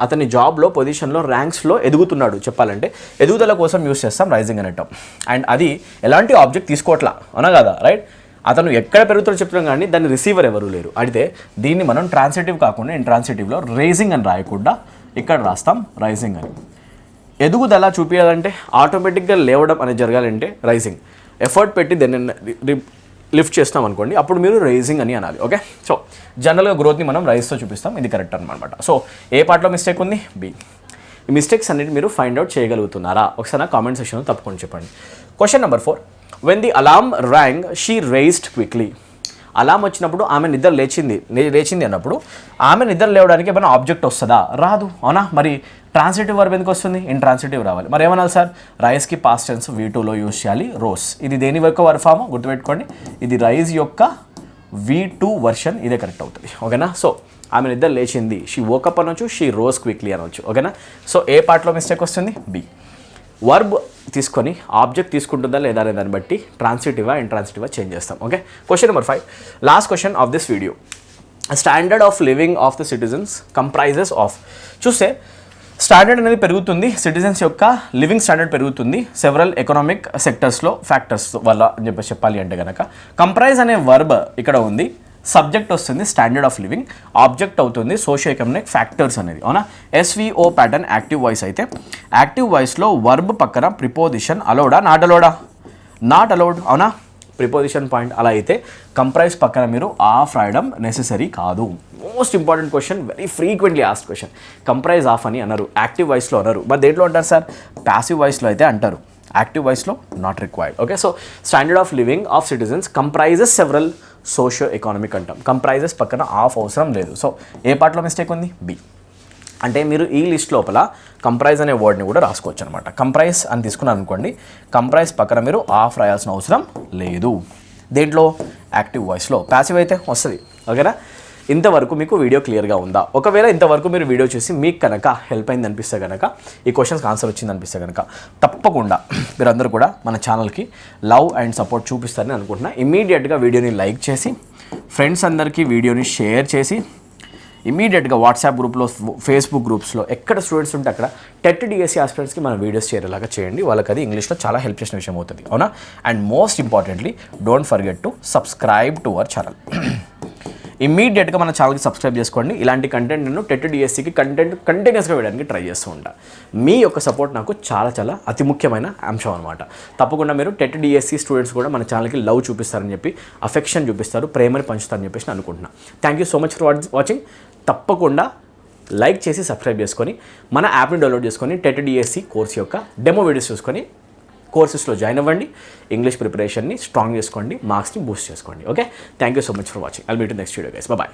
అతని జాబ్లో, పొజిషన్లో, ర్యాంక్స్లో ఎదుగుతున్నాడు చెప్పాలంటే ఎదుగుదల కోసం యూస్ చేస్తాం రైజింగ్ అనేటం. అండ్ అది ఎలాంటి ఆబ్జెక్ట్ తీసుకోవట్లా, అవునా కదా, రైట్. అతను ఎక్కడ పెరుగుతాడో చెప్తున్నాం కానీ దాన్ని రిసీవర్ ఎవరు లేరు. అయితే దీన్ని మనం ట్రాన్సిటివ్ కాకుండా ఇంట్రాన్సిటివ్లో రైజింగ్ అని రాయకుండా ఇక్కడ రాస్తాం రైజింగ్ అని. ఎదుగుదల చూపించాలంటే ఆటోమేటిక్గా లేవడం అనేది జరగాలంటే రైజింగ్, ఎఫర్ట్ పెట్టి దాన్ని లిఫ్ట్ చేస్తాం అనుకోండి, అప్పుడు మీరు రైజింగ్ అని అనాలి, ఓకే. సో జనరల్గా గ్రోత్ని మనం రైజ్తో చూపిస్తాం, ఇది కరెక్ట్ అనమాట. సో ఏ పార్ట్లో మిస్టేక్ ఉంది, బి. ఈ మిస్టేక్స్ అన్నిటి మీరు ఫైండ్ అవుట్ చేయగలుగుతున్నారా ఒకసారి నా కామెంట్ సెక్షన్లో తప్పకుండా చెప్పండి. Question number 4, when the Alam rang she raised quickly. Alam వచ్చినప్పుడు ఆమె నిద్ర లేచింది అన్నప్పుడు ఆమె నిద్ర లేవడానికి ఏమైనా ఆబ్జెక్ట్ వస్తుందా, రాదు, అవునా. మరి ట్రాన్సిటివ్ వర్బ్ ఎందుకు వస్తుంది, ఇంట్రాన్సిటివ్ రావాలి. మరి ఏమన్నా సార్, రైజ్కి పాస్ట్ టెన్స్ V2లో యూస్ చేయాలి, రోస్. ఇది దేని యొక్క వర్బ్ ఫామ్ గుర్తుపెట్టుకోండి, ఇది రైజ్ యొక్క V2 వర్షన్, ఇదే కరెక్ట్ అవుతుంది, ఓకేనా. సో ఆమె నిద్ర లేచింది, షీ వోకప్ అనొచ్చు, షీ రోజ్ క్విక్లీ అనొచ్చు, ఓకేనా. సో ఏ పార్ట్లో మిస్టేక్ వస్తుంది, బి. వర్బ్ తీసుకొని ఆబ్జెక్ట్ తీసుకుంటుందా లేదా అనే దాన్ని బట్టి ట్రాన్సిటివా ఇంట్రాన్సిటివా చేంజ్ చేస్తాం, okay. Question number 5, last question of this video. Standard of living of the citizens comprises of. చూస్తే స్టాండర్డ్ అనేది పెరుగుతుంది, సిటిజన్స్ యొక్క లివింగ్ స్టాండర్డ్ పెరుగుతుంది సెవరల్ ఎకనామిక్ సెక్టర్స్లో ఫ్యాక్టర్స్ వల్ల అని చెప్పాలి అంటే కనుక. కంప్రైజ్ అనే వర్బ్ ఇక్కడ ఉంది, సబ్జెక్ట్ వస్తుంది స్టాండర్డ్ ఆఫ్ లివింగ్, ఆబ్జెక్ట్ అవుతుంది సోషియో ఎకనామిక్ ఫ్యాక్టర్స్ అనేది, అవునా. SVO ప్యాటర్న్ యాక్టివ్ వాయిస్ అయితే యాక్టివ్ వాయిస్లో వర్బ్ పక్కన ప్రిపోజిషన్ అలౌడా, నాట్ అలౌడ్, అవునా. ప్రిపోజిషన్ పాయింట్ అలా అయితే కంప్రైజ్ పక్కన మీరు ఆఫ్ రాయడం నెసెసరీ కాదు. Most important question, very frequently asked question. Comprise of అని అన్నారు, యాక్టివ్ వాయిస్లో అన్నారు, మరి దేంట్లో అంటారు సార్, ప్యాసివ్ వాయిస్లో అయితే అంటారు, యాక్టివ్ వాయిస్లో not required, okay. So standard of living of citizens comprises several socio economic అంటాం, కంప్రైజెస్ పక్కన ఆఫ్ అవసరం లేదు. సో ఏ పార్ట్లో మిస్టేక్ ఉంది, బి. అంటే మీరు ఈ లిస్ట్ లోపల కంప్రైజ్ అనే వర్డ్ని కూడా రాసుకోవచ్చు అనమాట. కంప్రైజ్ అని తీసుకున్నాను అనుకోండి, కంప్రైజ్ పక్కన మీరు ఆఫ్ రాయాల్సిన అవసరం లేదు. దేంట్లో, యాక్టివ్ వాయిస్లో. ప్యాసివ్ అయితే వస్తుంది, ఓకేనా. ఇంతవరకు మీకు వీడియో క్లియర్గా ఉందా? ఒకవేళ ఇంతవరకు మీరు వీడియో చూసి మీకు కనుక హెల్ప్ అయింది అనిపిస్తే కనుక, ఈ క్వశ్చన్స్కి ఆన్సర్ వచ్చింది అనిపిస్తే కనుక తప్పకుండా మీరందరూ కూడా మన ఛానల్కి లవ్ అండ్ సపోర్ట్ చూపిస్తారని అనుకుంటున్నా. ఇమీడియట్గా వీడియోని లైక్ చేసి ఫ్రెండ్స్ అందరికీ వీడియోని షేర్ చేసి ఇమీడియట్గా వాట్సాప్ గ్రూప్లో, ఫేస్బుక్ గ్రూప్స్లో ఎక్కడ స్టూడెంట్స్ ఉంటే అక్కడ టెట్ డిఎస్సి ఆస్పిరెంట్స్కి మన వీడియోస్ చేరేలాగా చేయండి. వాళ్ళకి అది ఇంగ్లీష్లో చాలా హెల్ప్ చేసిన విషయం అవుతుంది, అవునా. And most importantly don't forget to subscribe to our channel. ఇమీడియట్గా మన ఛానల్కి సబ్స్క్రైబ్ చేసుకోండి. ఇలాంటి కంటెంట్ నేను టెట్ డిఎస్సికి కంటిన్యూస్గా వేయడానికి ట్రై చేస్తూ ఉంటా. మీ యొక్క సపోర్ట్ నాకు చాలా చాలా అతి ముఖ్యమైన అంశం అనమాట. తప్పకుండా మీరు టెట్ డిఎస్సి స్టూడెంట్స్ కూడా మన ఛానల్కి లవ్ చూపిస్తారని చెప్పి, అఫెక్షన్ చూపిస్తారు, ప్రేమని పంచుతారని చెప్పేసి అనుకుంటున్నా. Thank you so much for watching. తప్పకుండా లైక్ చేసి సబ్స్క్రైబ్ చేసుకొని మన యాప్ని డౌన్లోడ్ చేసుకొని టెట్ డిఎస్సి కోర్స్ యొక్క డెమో వీడియోస్ చూసుకొని కోర్సెస్లో జాయిన్ అవ్వండి. ఇంగ్లీష్ ప్రిపరేషన్ని స్ట్రాంగ్ చేసుకోండి, మార్క్స్ని బూస్ట్ చేసుకోండి, okay. Thank you so much for watching. I'll meet next video guys, bye.